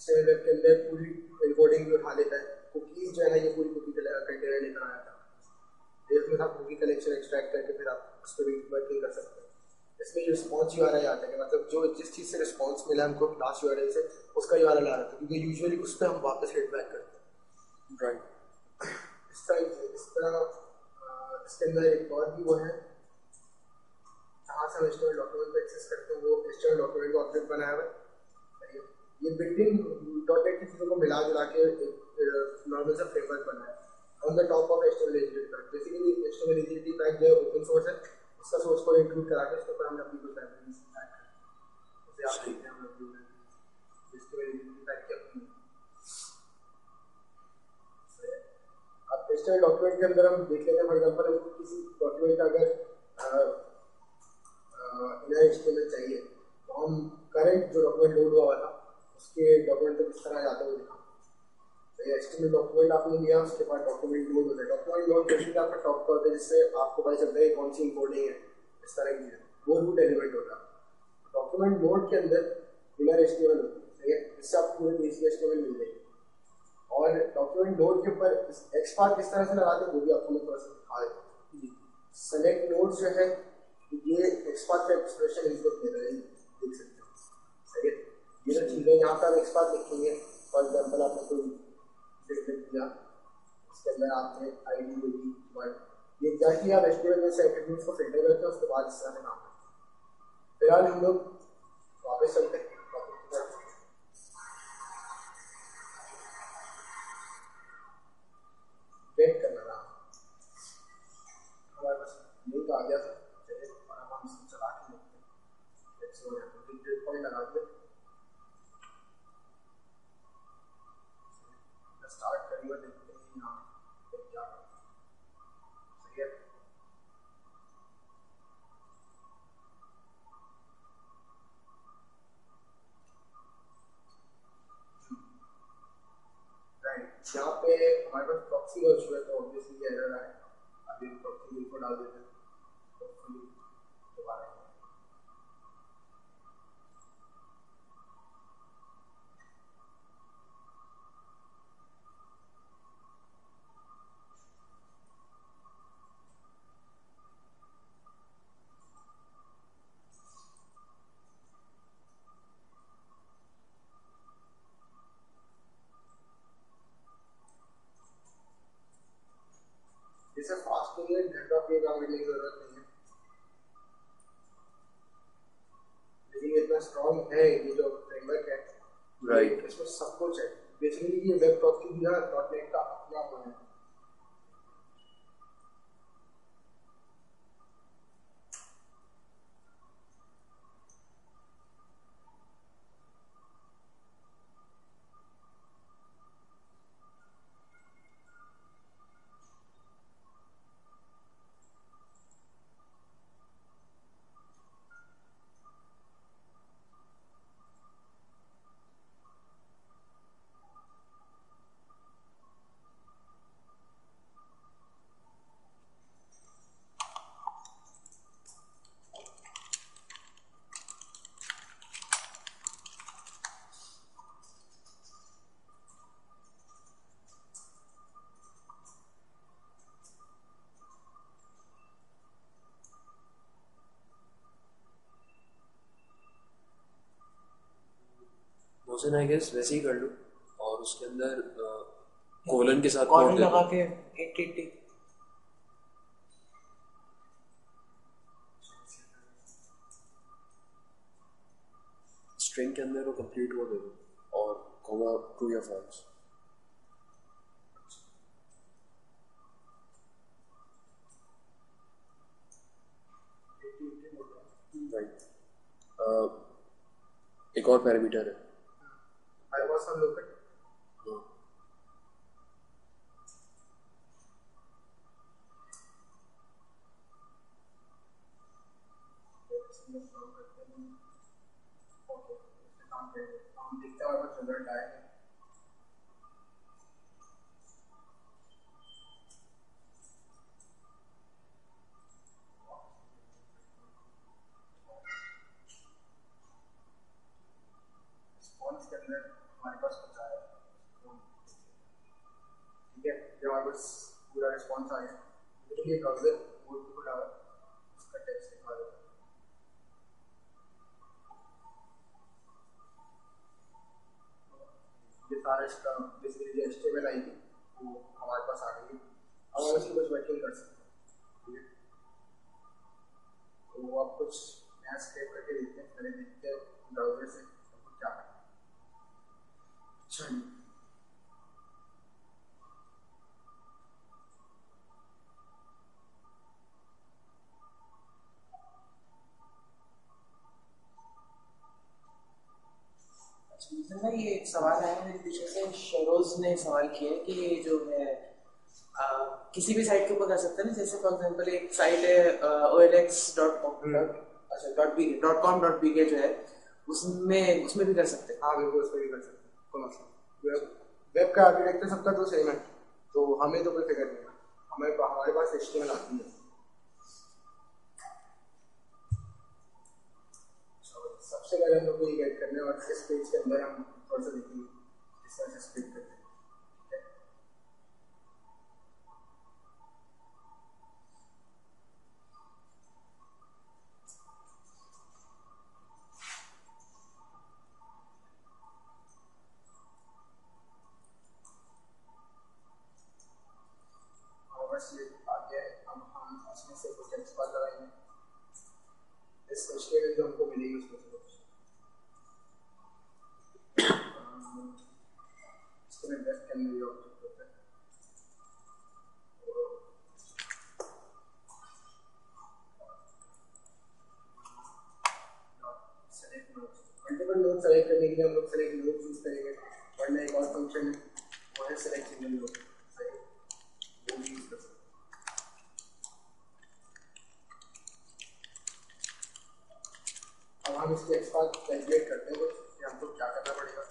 HTML वेब के अंदर पूरी एन्कोडिंग भी उठा लेता है। कुकीज जो है ना, ये पूरी कुकी कंटेनर लेकर आया था। इसमें आप कुकी कलेक्शन एक्सट्रैक्ट करके फिर आप उस पर भी वर्किंग कर सकते हैं। इसमें रिस्पॉन्स URL आता है, मतलब जो जिस चीज़ से रिस्पॉन्स मिला हमको क्लास URL से, उसका URL आ रहा था, क्योंकि यूजुअली उस पर हम वापस हिट बैक करते हैं। राइट। इस तरह इसके अंदर एक और भी वो है जहाँ से हम HTML डॉक्यूमेंट को एक्सेस करते हैं, वो HTML डॉक्यूमेंट का ऑब्जेक्ट बनाया हुआ है। ये बिल्डिंग .NET की चीज़ों को मिला जुला के एक नॉर्मल सा फ्रेमवर्क बना है on the top of HTML HTML pack. Basically HTML HTML pack जो है ओपन सोर्स है, उसका सोर्स कोड इंक्लूड करा के उसके ऊपर हमने अपनी कुछ लाइब्रेरीज ऐड कर दी। जैसे आप देखते हैं हम लोग HTML एचटीएमएल पैक की अपनी। अब HTML डॉक्यूमेंट के अंदर हम देख लेते हैं, फॉर एग्जाम्पल हमको किसी डॉक्यूमेंट का अगर इनर HTML चाहिए तो हम करंट जो डॉक्यूमेंट लोड हुआ था उसके डॉक्यूमेंट को किस तरह जाते हुए दिखा। तो ये HTML डॉक्यूमेंट आपने लिया, उसके बाद डॉक्यूमेंट लोड होता है। डॉक्यूमेंट लोड बेसिकली आपका टॉप पर होता है, जिससे आपको पता चलता है कौन सी इंकोडिंग है, इस तरह की चीज़ें। वो रूट एलिमेंट होता है। डॉक्यूमेंट लोड के अंदर इनर HTML होती है, ठीक है, इससे आपको पूरे पेज की HTML मिल जाएगी। और डॉक्यूमेंट लोड के ऊपर एक्सपार्ट किस तरह से लगाते हैं वो भी आपको मैं थोड़ा सा दिखा देता हूँ। सेलेक्ट नोड्स जो है ये एक्सपार्ट का एक्सप्रेशन इनपुट दे रहा है, देख सकते हो, सही है। ये सब चीज़ें यहाँ पर एक्सपार्ट लिखेंगे। फॉर एग्जाम्पल आपने कोई लिख दिया, उसके अंदर आपने ID होगी, बट ये एग्जैक्टली आप HTML में से एट्रीब्यूट्स को फिल्टर करते हैं, उसके बाद इस तरह से काम करते हैं। फिलहाल हम लोग वापस चलते हैं टॉपिक की तरफ। वेट करना था, हमारे पास लिंक आ गया था, चलिए हम इसको चला के देखते हैं। लेट्स गो, ब्रेक पॉइंट लगा दिया, स्टार्ट करेंगे, देखते हैं यहाँ पे क्या होता है। सही है, राइट। यहाँ पे हमारे पास प्रॉक्सी वर्चुअल है, तो ऑब्वियसली एरर आए। अभी प्रॉक्सी लिंक को डाल देते हैं, दोबारा इसे फास्ट के लिए डेटा पे काम करने की जरूरत नहीं है, लेकिन इतना स्ट्रॉन्ग है ये जो फ्रेमवर्क है। राइट। इसमें सब कुछ है। बेसिकली ये वेब प्रॉक्सी भी ना .NET का अपना वो है। मोशन आई गेस वैसे ही कर लो, और उसके अंदर कोलन के साथ कॉलन लगा के 880 स्ट्रिंग के अंदर वो कंप्लीट वो दे दो, और कॉमा ट्रू या फॉल्स। एक और पैरामीटर है। I was on look at देखते हैं अगर रिजल्ट आए रिस्पॉन्स के अंदर हमारे पास कुछ आया ठीक है। जब हमारे पास पूरा रिस्पॉन्स आ गया तो ये ब्राउजर मोड पे खुला हुआ उसका टेक्स्ट दिखा देगा। ये सारा इसका बेसिकली जो HTML आई थी वो हमारे पास आ गई है। अब हम इसकी कुछ वर्किंग कर सकते हैं ठीक है। तो आप कुछ नया स्क्रिप्ट करके देखते हैं, पहले देखते हैं ब्राउजर से आपको क्या करना है। अच्छा मुझे ना ये एक सवाल आया मेरे पीछे से, शरोज ने सवाल किया कि ये जो है किसी भी साइट के ऊपर कर सकते हैं ना, जैसे फॉर एग्जांपल एक साइट है olx.com.bk जो है उसमें भी कर सकते हैं। हाँ बिल्कुल उसमें भी कर सकते हैं, कोई मसला। वेब का आर्किटेक्चर सबका तो सेम है तो हमें तो कोई फिक्र नहीं है, हमारे पास HTML आती है। सबसे पहले हम लोग को ये गाइड करने और इस पेज के अंदर हम थोड़ा सा देखेंगे इस तरह से स्प्लिट करते हैं। बस ये आ गया है। अब हम इसमें से कुछ टेक्स्ट बार लगाएंगे, इस HTML जो हमको मिलेगी उसमें से कुछ इसमें वेब के अंदर ये ऑब्जेक्ट होता है। Select nodes, multiple node select करने के लिए हम लोग सेलेक्ट नोड यूज करेंगे, वरना एक और फंक्शन है वो है सेलेक्ट सिंगल नोड, सही वो यूज कर सकते हैं। अब हम इसके एक्सपार्ट कैलकुलेट करते हैं कि हमको क्या करना पड़ेगा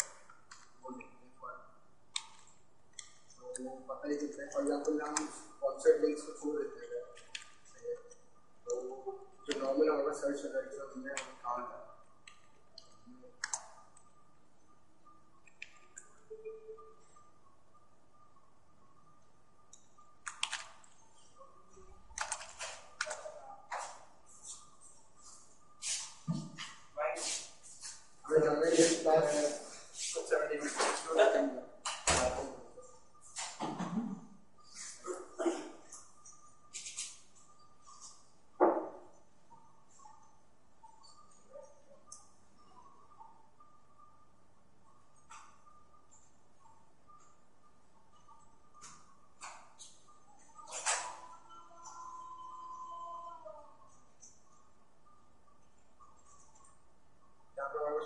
वो देखते हैं पर तो पता ही चलता है। फॉर एग्जाम्पल हम कॉन्सेप्ट लिंक्स को छोड़ देते हैं तो जो नॉर्मल हमारा सर्च एल्गोरिथम है हम काम करते हैं। हमें जानना है इस क्लास कुछ 70 मिनट छोटा करना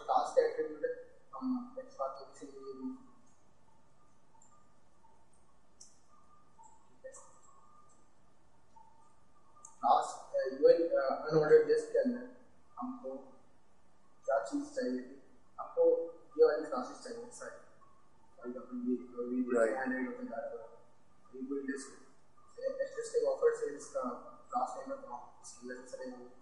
टास्क एट्रीब्यूट है, हम एक्सपार्ट को किसी भी टास्क यूआई अनऑर्डर्ड लिस्ट के अंदर हमको क्या चीज चाहिए थी, हमको ये वाली क्लासेस चाहिए सारी, फॉर एग्जांपल ये वीडियो हैंडल होता जा रहा है ये कोई लिस्ट एग्जिस्टिंग ऑफर सेल्स का क्लास नेम है इसके अंदर चले जाएंगे।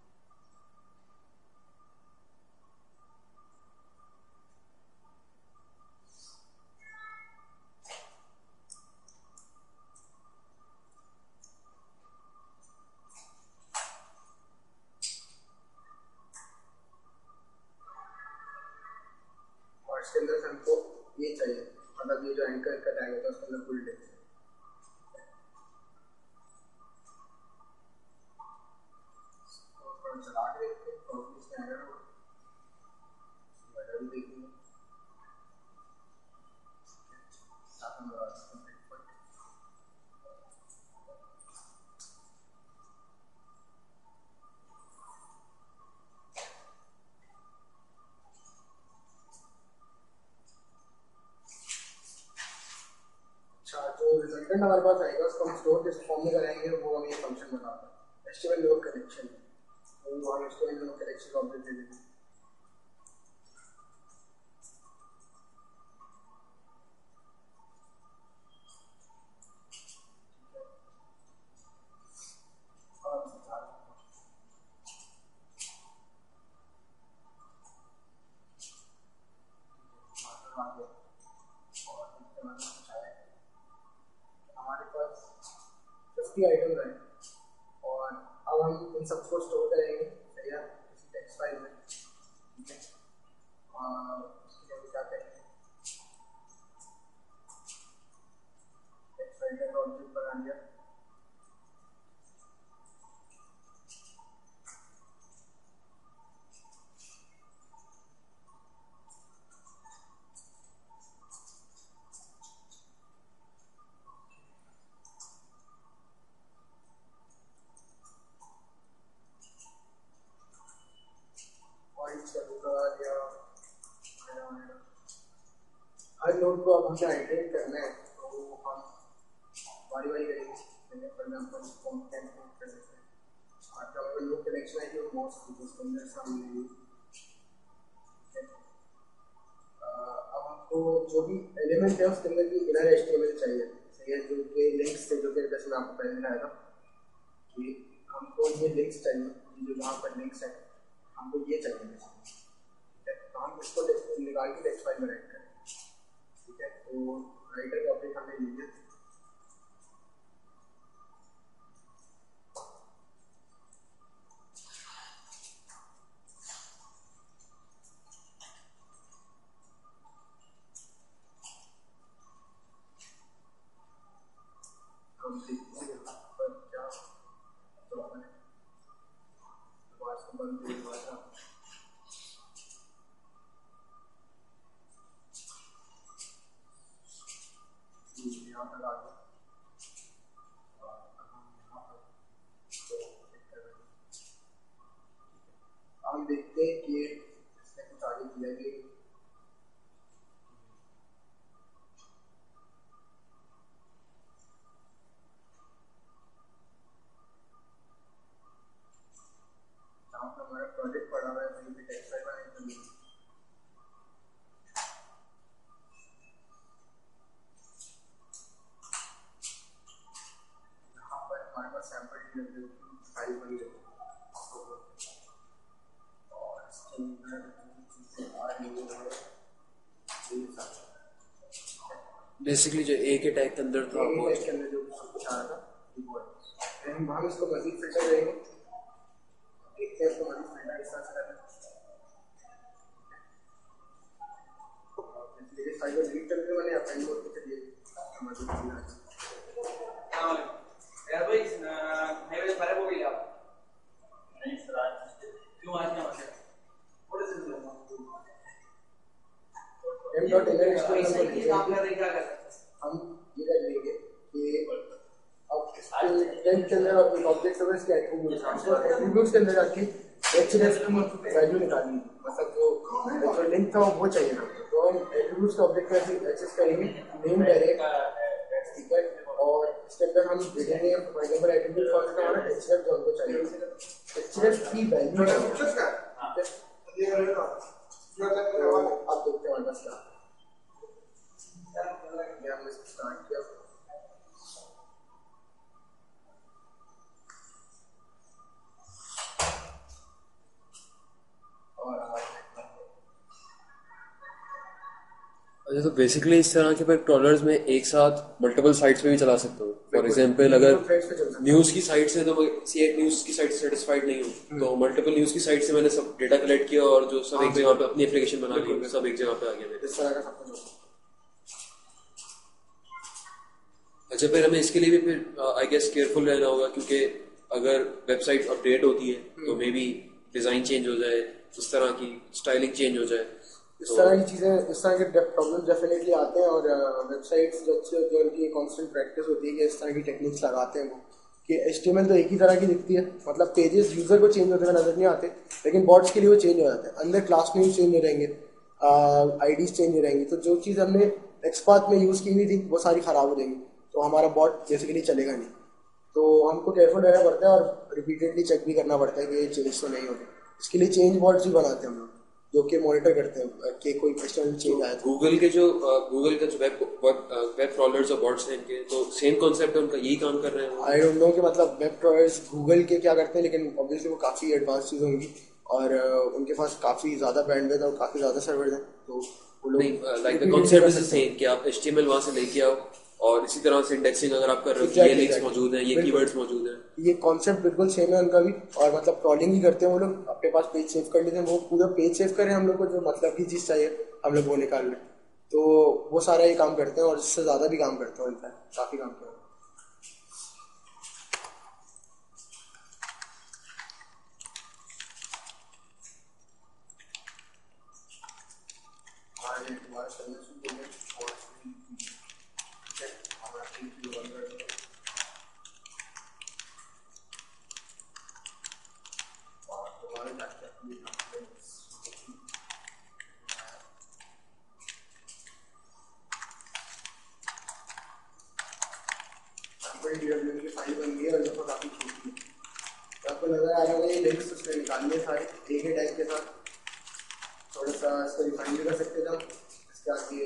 इसके अंदर से हमको ये चाहिए, मतलब ये जो एंकर का टैग होता है उसके अंदर फुल टेक्स्ट थोड़ा चला के देखते हैं और इसमें एरर हो एरर भी देखेंगे साथ में कंटेंट हमारे पास आएगा, उसको हम स्टोर किस फॉर्म में कराएंगे वो हमें फंक्शन बताता है। HTML लोड कनेक्शन, वो हम HTML load connection object they देंगे। हमारे पास 50 आइटम्स हैं और अब हम इन सबको स्टोर करेंगे, सही है, किसी टेक्स्ट फाइल में, ठीक है। उसके लिए क्या करेंगे, टेक्स्ट फाइल का ऑब्जेक्ट बना लिया, हर नोड को अब हमें आइटरेट करना है, तो हम बारी बारी करेंगे। पहले हम कंटेंट कर देते हैं, और जब हमें लोड कनेक्शन है जो मोस्ट उसके अंदर सामने, अब हमको जो भी एलिमेंट है उसके अंदर की इनर HTML चाहिए, सही है, जो कि लिंक्स थे, जो कि जैसे मैं आपको पहले दिखाया था कि हमको ये लिंक्स चाहिए, जो यहाँ पर लिंक्स है हमको ये चाहिए, तो हम इसको निकाल के टेक्स्ट फाइल में राइट करें, ठीक है। तो राइटर का ऑब्जेक्ट हमने ले लिया, हम देखते हैं पर क्या प्रॉब्लम है, तो बंद कर दिया था। यहाँ पर आ गया और हम यहाँ पर हम देखते हैं कि इसने कुछ आगे किया कि जहाँ पर हमारा प्रोजेक्ट पड़ा हुआ है वहीं पे टेक्स्ट फाइल बनाने के लिए हमारे पास सैंपल फाइल बनी है और इसके अंदर चीजें आ रही है, बेसिकली जो ए के टैग के अंदर था वो के अंदर जो कुछ आ रहा था वो है। हम इसको मजीद फिल्टर करेंगे, देखते हैं इसको मजीद फिल्टर इस तरह से करना है। इसलिए फाइल को डिलीट करके मैंने अपेंड कोड के लिए मजीद चीजें यार भाई मेरे बजे फर्क हो गई आप नहीं सर, आज क्यों आज क्या मतलब व्हाट इज दिस m.inner काम कर रहे क्या कर सकते हैं हम ये कर लेंगे कि अब टेंथ के अंदर अपने ऑब्जेक्ट होगा इसके एट्रीब्यूट्स के अंदर जाके एचएस की वैल्यू निकालनी, मतलब जो लिंक था वो चाहिए, तो हम एट्रीब्यूट्स का ऑब्जेक्ट का एक्सेस करेंगे, नेम डायरेक्ट, ठीक है, और इसके अंदर हम देखेंगे फॉर एग्जांपल एट्रीब्यूट कौन सा हमारा एचएस जो हमको चाहिए, एचएस की वैल्यू अब देखते हैं हमारे पास क्या ये हमने स्टार्ट किया। अच्छा, तो बेसिकली इस तरह के ट्रॉलर्स में एक साथ मल्टीपल साइट्स पे भी चला सकते हो। फॉर एग्जांपल अगर न्यूज की साइट से तो एक न्यूज की साइट से सेटिस्फाइड नहीं हूँ तो मल्टीपल न्यूज की साइट से मैंने सब डेटा कलेक्ट किया और जो सब एक जगह पे अपनी एप्लीकेशन बना ली, सब एक जगह पे आ गया। इस तरह का सब कुछ। अच्छा, फिर हमें इसके लिए भी फिर आई गेस केयरफुल रहना होगा, क्योंकि अगर वेबसाइट अपडेट होती है तो मे बी डिजाइन चेंज हो जाए, इस तरह की स्टाइलिंग चेंज हो जाए, इस तरह की चीजें, इस तरह के प्रॉब्लम डेफिनेटली आते हैं। और वेबसाइट्स जो अच्छी होती है उनकी कांस्टेंट प्रैक्टिस होती है कि इस तरह की टेक्निक्स लगाते हैं वो, कि HTML तो एक ही तरह की दिखती है, मतलब पेजेस यूजर को चेंज होते हुए नजर नहीं आते, लेकिन बॉट्स के लिए वो चेंज हो जाते हैं, अंदर क्लास नेम चेंज हो रहेंगे, आईडीज चेंज हो रहेंगी, तो जो चीज़ हमने एक्सपाथ में यूज की हुई थी वो सारी खराब हो जाएंगी। तो हमारा बॉट बेसिकली चलेगा नहीं। तो हमको केयरफुल रहना पड़ता है और रिपीटेडली चेक भी करना पड़ता है कि ये चेंज तो नहीं हो रही। इसके लिए चेंज बॉट्स भी बनाते हैं हम लोग, जो कि मॉनिटर करते हैं कि कोई एक्सटर्नल चेंज आया। गूगल का जो वेब क्रॉलर्स और बॉट्स हैं इनके, तो सेम कॉन्सेप्ट है उनका, यही काम कर रहे हैं। आई डोंट नो कि मतलब वेब क्रॉलर्स गूगल के क्या करते हैं, लेकिन ऑब्वियसली वो काफ़ी एडवांस चीज़ होंगी और उनके पास काफ़ी ज़्यादा बैंडविड्थ और काफ़ी ज़्यादा सर्वर्स हैं। तो वो लोग like the concept is the same कि आप HTML वहां से लेके आओ और इसी तरह से इंडेक्सिंग अगर आप कर रहे हो, ये लिंक्स मौजूद हैं, ये कीवर्ड्स मौजूद हैं। ये कॉन्सेप्ट बिल्कुल सेम है उनका भी। और मतलब क्रॉलिंग ही करते हैं वो लोग, अपने पास पेज सेव कर लेते हैं, वो पूरा पेज सेव करें हम लोग को, जो मतलब की चीज़ चाहिए हम लोग वो निकाल लें। तो वो सारा ये काम करते हैं और इससे ज़्यादा भी काम करते हैं, इनफैक्ट काफ़ी काम करते हैं। फाइल बन गई है और इसको काफ़ी छोटी है। तो आपको नजर आ रहा होगा ये लिंक्स उसमें निकालने सारे एक ही टाइप के साथ, थोड़ा सा इसको रिफाइन भी कर सकते थे हम। इसके आगे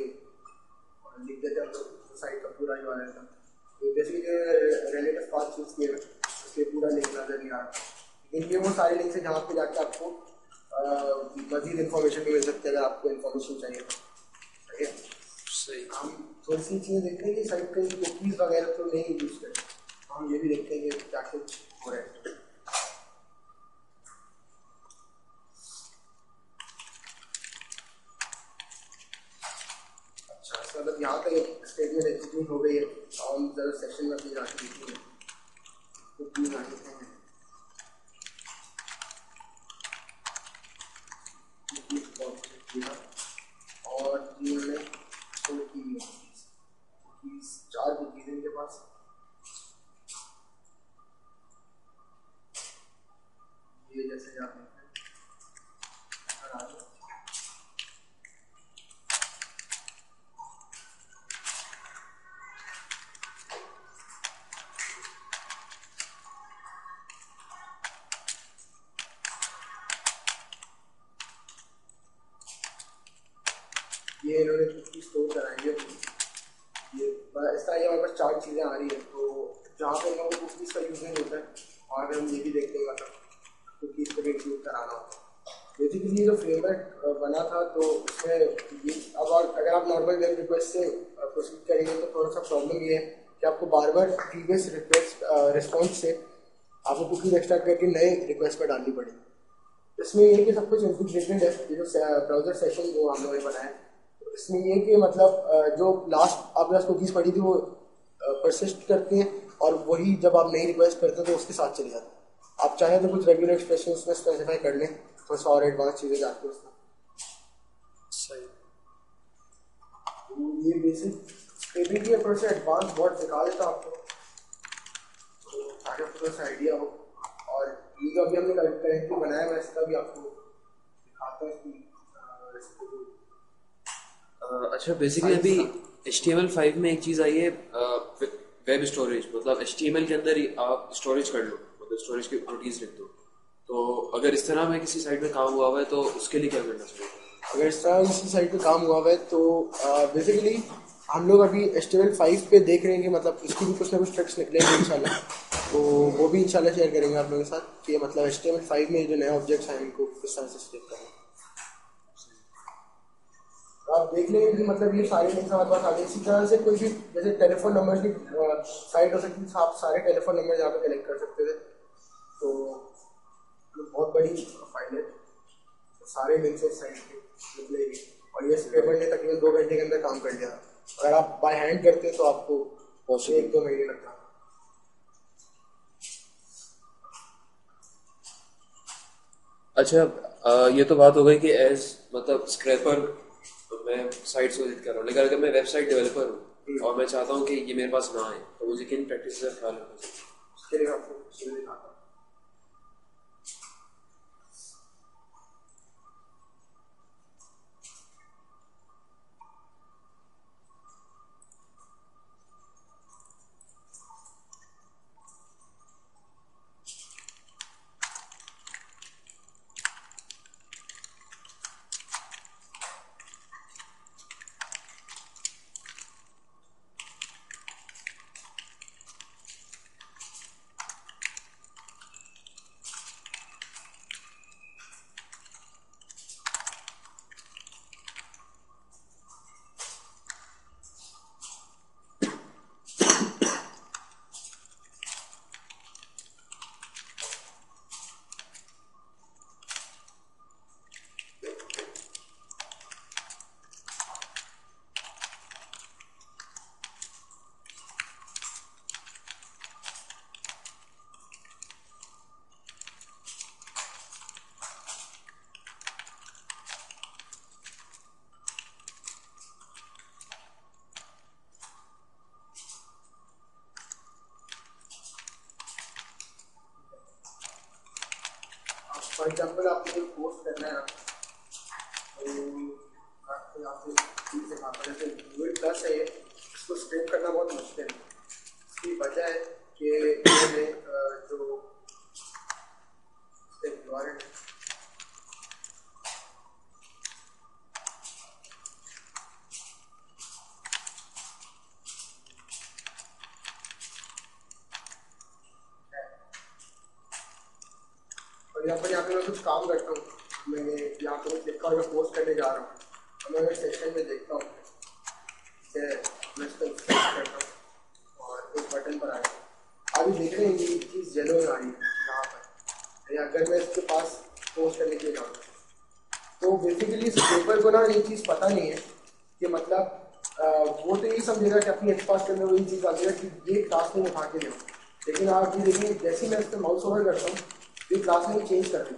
लिख देते हम लोग साइट का पूरा जो आया था। तो बेसिकली रिलेटिव पाथ चूज किए उसके पूरा लिंक नजर नहीं आ रहा, लेकिन ये वो सारे लिंक्स हैं जहाँ पे जाके आपको मजीद इन्फॉर्मेशन भी मिल सकती है अगर आपको इन्फॉर्मेशन चाहिए तो। ठीक है, हम थोड़ी सी चीज़ें देखते हैं कि साइट कहीं कुकीज़ वगैरह तो नहीं यूज़ करते, हम ये भी देखते हैं कि क्या कुछ हो रहा है। अच्छा, मतलब यहाँ तक स्टेटमेंट एग्जीक्यूट हो गई है। हम जरा सेशन में अपनी जाके देखते हैं कुकीज़ आने हैं, और जिन्होंने शो की कुकीज़ 4 कुकीज़ इनके पास। ये जैसे आप देखते हैं ये इन्होंने कुकी स्टोर कराएंगे। ये इस तरह ये हमारे पास 4 चीज़ें आ रही है। तो जहाँ पे हम लोग कुकीज़ का यूज नहीं होता है, और हम ये भी देखते हैं मतलब कुकीज़ को भी इंक्लूड कराना होता है। बेसिकली जो फ्रेमवर्क बना था तो उसमें ये अब अगर आप नॉर्मल वेब रिक्वेस्ट से प्रोसीड करेंगे तो थोड़ा सा प्रॉब्लम ये है कि आपको बार बार प्रीवियस रिक्वेस्ट रिस्पॉन्स से आपको कुकीज़ एक्सट्रैक्ट करके नए रिक्वेस्ट पर डालनी पड़ेगी। इसमें ये कि सब कुछ इंटीग्रेटेड है, ये जो ब्राउजर सेशन जो हम लोगों ने बनाया है इसमें ये कि मतलब जो लास्ट आपके पास कुकीज़ पड़ी थी वो परसिस्ट करती हैं और वही जब आप नई रिक्वेस्ट करते हैं तो उसके साथ चले जाते हैं। आप चाहें तो कुछ रेगुलर एक्सप्रेशन उसमें स्पेसिफाई कर लें, थोड़ा सा और एडवांस चीज़ें जाती हैं उसमें। सही। तो ये बेसिक स्टेबिलिटी है, थोड़ा सा एडवांस बॉट दिखा देता हूँ आपको तो ताकि आपको थोड़ा सा आइडिया हो। और ये जो अभी हमने करेक्टली बनाया मैं इसका भी आपको दिखाता हूँ इसकी रेसिपी। अच्छा, बेसिकली अभी HTML5 में एक चीज़ आई है, वेब स्टोरेज। मतलब HTML के अंदर ही आप स्टोरेज कर लो, मतलब स्टोरेज की प्रॉपर्टीज लिख दो। तो अगर इस तरह में किसी साइट में काम हुआ हुआ है तो उसके लिए क्या करना चाहिए? अगर इस तरह किसी साइट पे काम हुआ हुआ है तो बेसिकली हम लोग अभी HTML5 पे देख रहे हैं कि मतलब इसकी भी कुछ ना कुछ ट्रिक्स निकलेंगे इंशाल्लाह। तो वो भी इंशाल्लाह शेयर करेंगे आप लोगों के साथ कि मतलब HTML5 में जो नए ऑब्जेक्ट्स हैं इनको किस तरह से स्टेप करें। आप देख लेंगे कि मतलब ये सारे लिंक्स हमारे पास आ गए। इसी तरह से कोई भी जैसे टेलीफोन नंबर की साइट हो सकती है, आप सारे टेलीफोन नंबर यहाँ पे कलेक्ट कर सकते थे। तो बहुत बड़ी फाइल है, तो सारे लिंक्स इस साइट पे निकलेगी और ये पेपर ने तकरीबन 2 घंटे के अंदर काम कर लिया। अगर आप बाय हैंड करते हैं तो आपको 1-2 महीने लगता। अच्छा, ये तो बात हो गई कि एज मतलब स्क्रैपर मैं साइट्स को विजिट कर रहा हूँ, लेकिन अगर मैं वेबसाइट डेवलपर हूँ और मैं चाहता हूँ कि ये मेरे पास ना आए तो मुझे किन प्रैक्टिस का ख्याल रखना चाहिए? उसके लिए आपको दिखाता हूँ। फॉर एग्जाम्पल आपको कोई पोस्ट करना है ना, तो आपको यहाँ पे चीज़ दिखाता है, जैसे गूगल प्लस है ये, इसको स्क्रिप्ट करना बहुत मुश्किल है। इसकी वजह है कि इन्होंने जो एनवायरमेंट और यहाँ पे मैं कुछ काम करता हूँ, मैं यहाँ पे कुछ लिखा हुआ पोस्ट करने जा रहा हूँ, और मैं सेक्शन में देखता हूँ कि मैं इसको एक्सपेक्ट करता हूँ और एक बटन पर आया, अभी देख रहे हैं ये चीज़ येलो में आ रही है यहाँ पर। अगर मैं इसके पास पोस्ट करने के लिए जाऊँ तो बेसिकली इस पेपर को ना ये चीज़ पता नहीं है कि मतलब वो तो यही समझेगा कि अपनी एक्सपास करने वही चीज़ आती है कि ये क्लास में उठा के दो, लेकिन आप ये देखिए जैसे ही मैं इस पर माउस ओवर करता हूँ ये क्लास में चेंज कर दें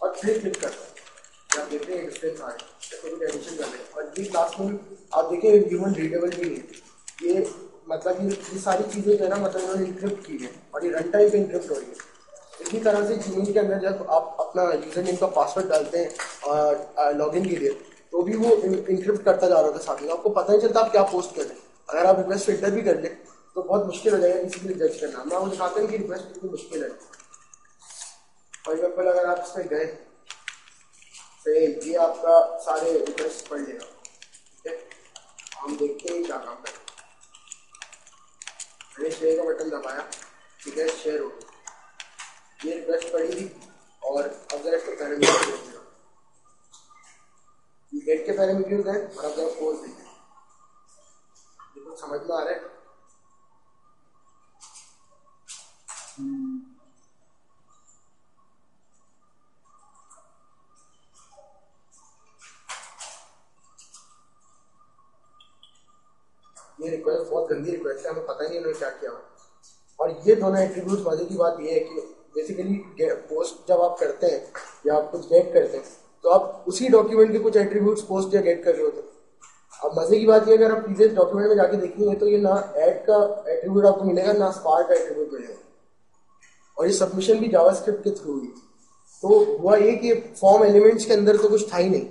और फिर क्लिक करता हूँ, आप देखते हैं डिस्टेंस आ रहे हैं, जैसे कुछ एडिशन कर रहे हैं, और ये क्लास में आप देखें ह्यूमन रीडेबल भी नहीं है ये, मतलब ये सारी चीज़ें जो है ना मतलब इन्होंने इंक्रिप्ट की है और ये रन टाइम पे इंक्रिप्ट हो रही है। इसी तरह से जीमेल के अंदर जब आप अपना यूजर नेम का पासवर्ड डालते हैं लॉगिन के लिए, तो भी वो इंक्रिप्ट करता जा रहा था साथ में, आपको पता नहीं चलता आप क्या पोस्ट कर रहे हैं। अगर आप रिक्वेस्ट फिल्टर भी कर ले तो बहुत मुश्किल हो जाएगा किसी के लिए जज करना। मैं आपको दिखाता हूँ कि रिक्वेस्ट कितनी मुश्किल है। फॉर एग्जाम्पल अगर आप इसमें गए तो ये आपका सारे रिक्वेस्ट पढ़ लेगा, ठीक है। हम देखते हैं क्या काम करें। मैंने शेयर का बटन दबाया, ठीक है, शेयर हो गया, ये रिक्वेस्ट पड़ी थी। और अब जरा इसके पैरामीटर देखिएगा, गेट के पैरामीटर हैं और अब जरा कोड देखिए, देखो समझ में आ रहा है। ये रिक्वेस्ट बहुत गंदी रिक्वेस्ट है, हमें पता नहीं उन्होंने क्या किया। और ये दोनों एट्रीब्यूट्स, मजे की बात ये है कि बेसिकली पोस्ट जब आप करते हैं या आप कुछ गेट करते हैं तो आप उसी डॉक्यूमेंट के कुछ एट्रीब्यूट्स पोस्ट या गेट कर रहे होते हैं। अब मजे की बात ये, अगर आप प्रीवियस डॉक्यूमेंट में जाके देखेंगे तो ये ना ऐड का एट्रीब्यूट आपको मिलेगा ना स्पार्क का एट्रीब्यूट मिलेगा, और ये सबमिशन भी जावास्क्रिप्ट के थ्रू हुई। तो हुआ ये कि फॉर्म एलिमेंट्स के अंदर तो कुछ था ही नहीं,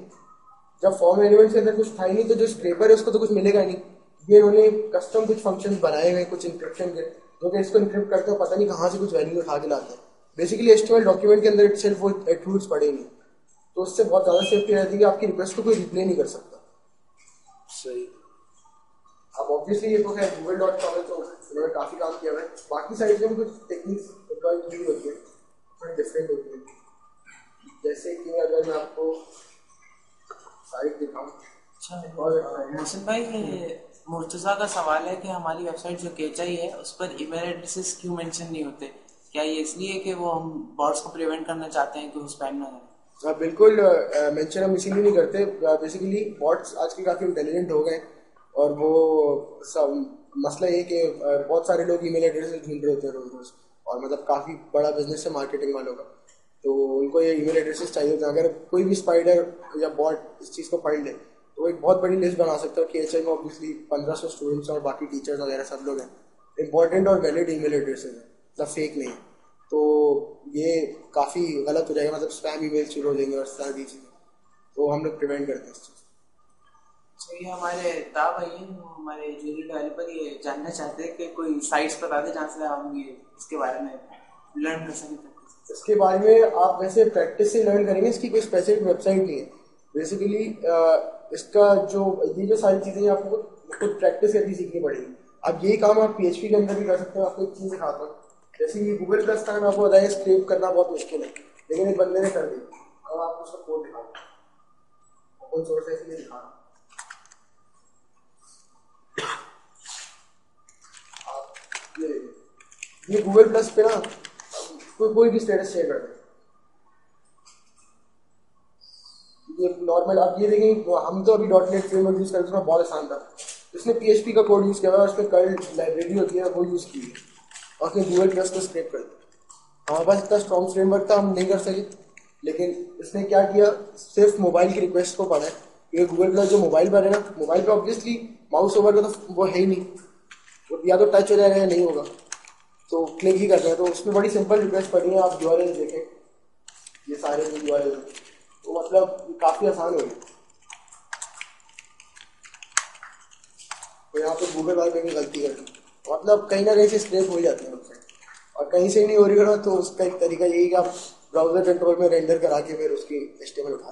जब फॉर्म एलिमेंट्स के अंदर कुछ था ही नहीं तो जो स्क्रेपर है उसको तो कुछ मिलेगा नहीं। ये उन्होंने कस्टम कुछ फंक्शंस बनाए हुए कुछ इंक्रिप्शन के, जो कि इसको इंक्रिप्ट करते हो पता नहीं कहाँ से कुछ वैल्यू उठा के लाते हैं। बेसिकली एचटीएमएल डॉक्यूमेंट के अंदर इटसेल्फ वो एट्रीब्यूट्स पड़े नहीं, तो उससे बहुत ज़्यादा सेफ्टी रहती है कि आपकी रिक्वेस्ट को कोई रिप्ले नहीं कर सकता। सही। अब ऑब्वियसली ये तो है google.com है, तो उन्होंने काफ़ी काम किया है। बाकी साइड में कुछ टेक्निक्स एम्प्लॉय की होती है, थोड़ी डिफरेंट होती है। जैसे कि अगर मैं आपको साइट दिखाऊँ, अच्छा मोहसिन भाई, ये मुर्तज़ा का सवाल है कि हमारी वेबसाइट जो केचाई है उस पर ईमेल एड्रेसेस क्यों मेंशन नहीं होते? क्या ये इसलिए कि वो हम बॉट्स को प्रिवेंट करना चाहते हैं कि वो स्पैम ना करें? बिल्कुल मेंशन हम इसीलिए नहीं करते। बेसिकली बॉट्स आज के काफ़ी इंटेलिजेंट हो गए और वो सब मसला ये कि बहुत सारे लोग ईमेल एड्रेसेस ढूंढ रहे होते हैं रोज रोज, और मतलब काफ़ी बड़ा बिजनेस है मार्केटिंग वालों का, तो उनको ये ईमेल एड्रेसेस चाहिए होते हैं। अगर कोई भी स्पाइडर या बॉट इस चीज़ को पढ़ ले तो एक बहुत बड़ी लिस्ट बना सकता है कि एचआई में ऑब्वियसली 1500 स्टूडेंट्स और बाकी टीचर्स वगैरह सब लोग हैं, इंपॉर्टेंट और वैलिड ईमेल एड्रेसेस हैं, मतलब फेक नहीं है। तो ये काफ़ी गलत हो जाएगा, मतलब स्पैम ईमेल शुरू हो जाएंगे और सारी चीज़ें, तो हम लोग प्रिवेंट करते हैं इस चीज़। तो ये हमारे ता भाई हैं, हमारे जूनियर डेवलपर, ये जानना चाहते हैं कि कोई साइट्स बता दें जहाँ से हम ये इसके बारे में लर्न कर सकें। इसके बारे में आप वैसे प्रैक्टिस से लर्न करेंगे, इसकी कोई स्पेसिफिक वेबसाइट नहीं है। बेसिकली इसका ये जो सारी चीज़ें आपको खुद प्रैक्टिस करके सीखनी पड़ेगी। अब यही काम आप PHP के अंदर भी कर सकते हो। आपको एक चीज़ दिखाता हूँ, जैसे ये गूगल प्लस का आपको बताया स्क्रिप्ट करना बहुत मुश्किल है, लेकिन एक बंदे ने कर दी। अब आपको उसका कोड दिखाऊँ, ओपन सोर्स है इसलिए दिखा रहा हूँ। ये गूगल प्लस पे ना कोई भी स्टेटस शेयर कर दे, ये नॉर्मल। आप ये देखें, हम तो अभी .NET फ्रेमवर्क यूज करते हैं, बहुत आसान था। इसने PHP का कोड यूज किया हुआ है, उसमें कर्ल लाइब्रेरी होती है वो यूज की है, और फिर गूगल प्लस को स्क्रैप कर दिया। हमारे पास इतना स्ट्रॉन्ग फ्रेमवर्क था, हम नहीं कर सके, लेकिन इसने क्या किया, सिर्फ मोबाइल की रिक्वेस्ट को पढ़ा है। ये गूगल प्लस जो मोबाइल पर है ना, मोबाइल पर ऑब्वियसली माउस ओवर का तो वो है ही नहीं, या तो टच हो जाएगा या नहीं होगा, तो क्लिक ही करना है। तो उसमें बड़ी सिंपल रिक्वेस्ट पड़ी है, आप URL देखें, ये सारे जो URL हैं, तो मतलब काफ़ी आसान हो गया। तो यहाँ पे गूगल वाले ने गलती कर दी, मतलब कहीं ना कहीं से स्क्रैप हो जाती है वेबसाइट, और कहीं से नहीं हो रही हो तो उसका एक तरीका यही कि आप ब्राउजर कंट्रोल में रेंडर करा के फिर उसकी HTML उठा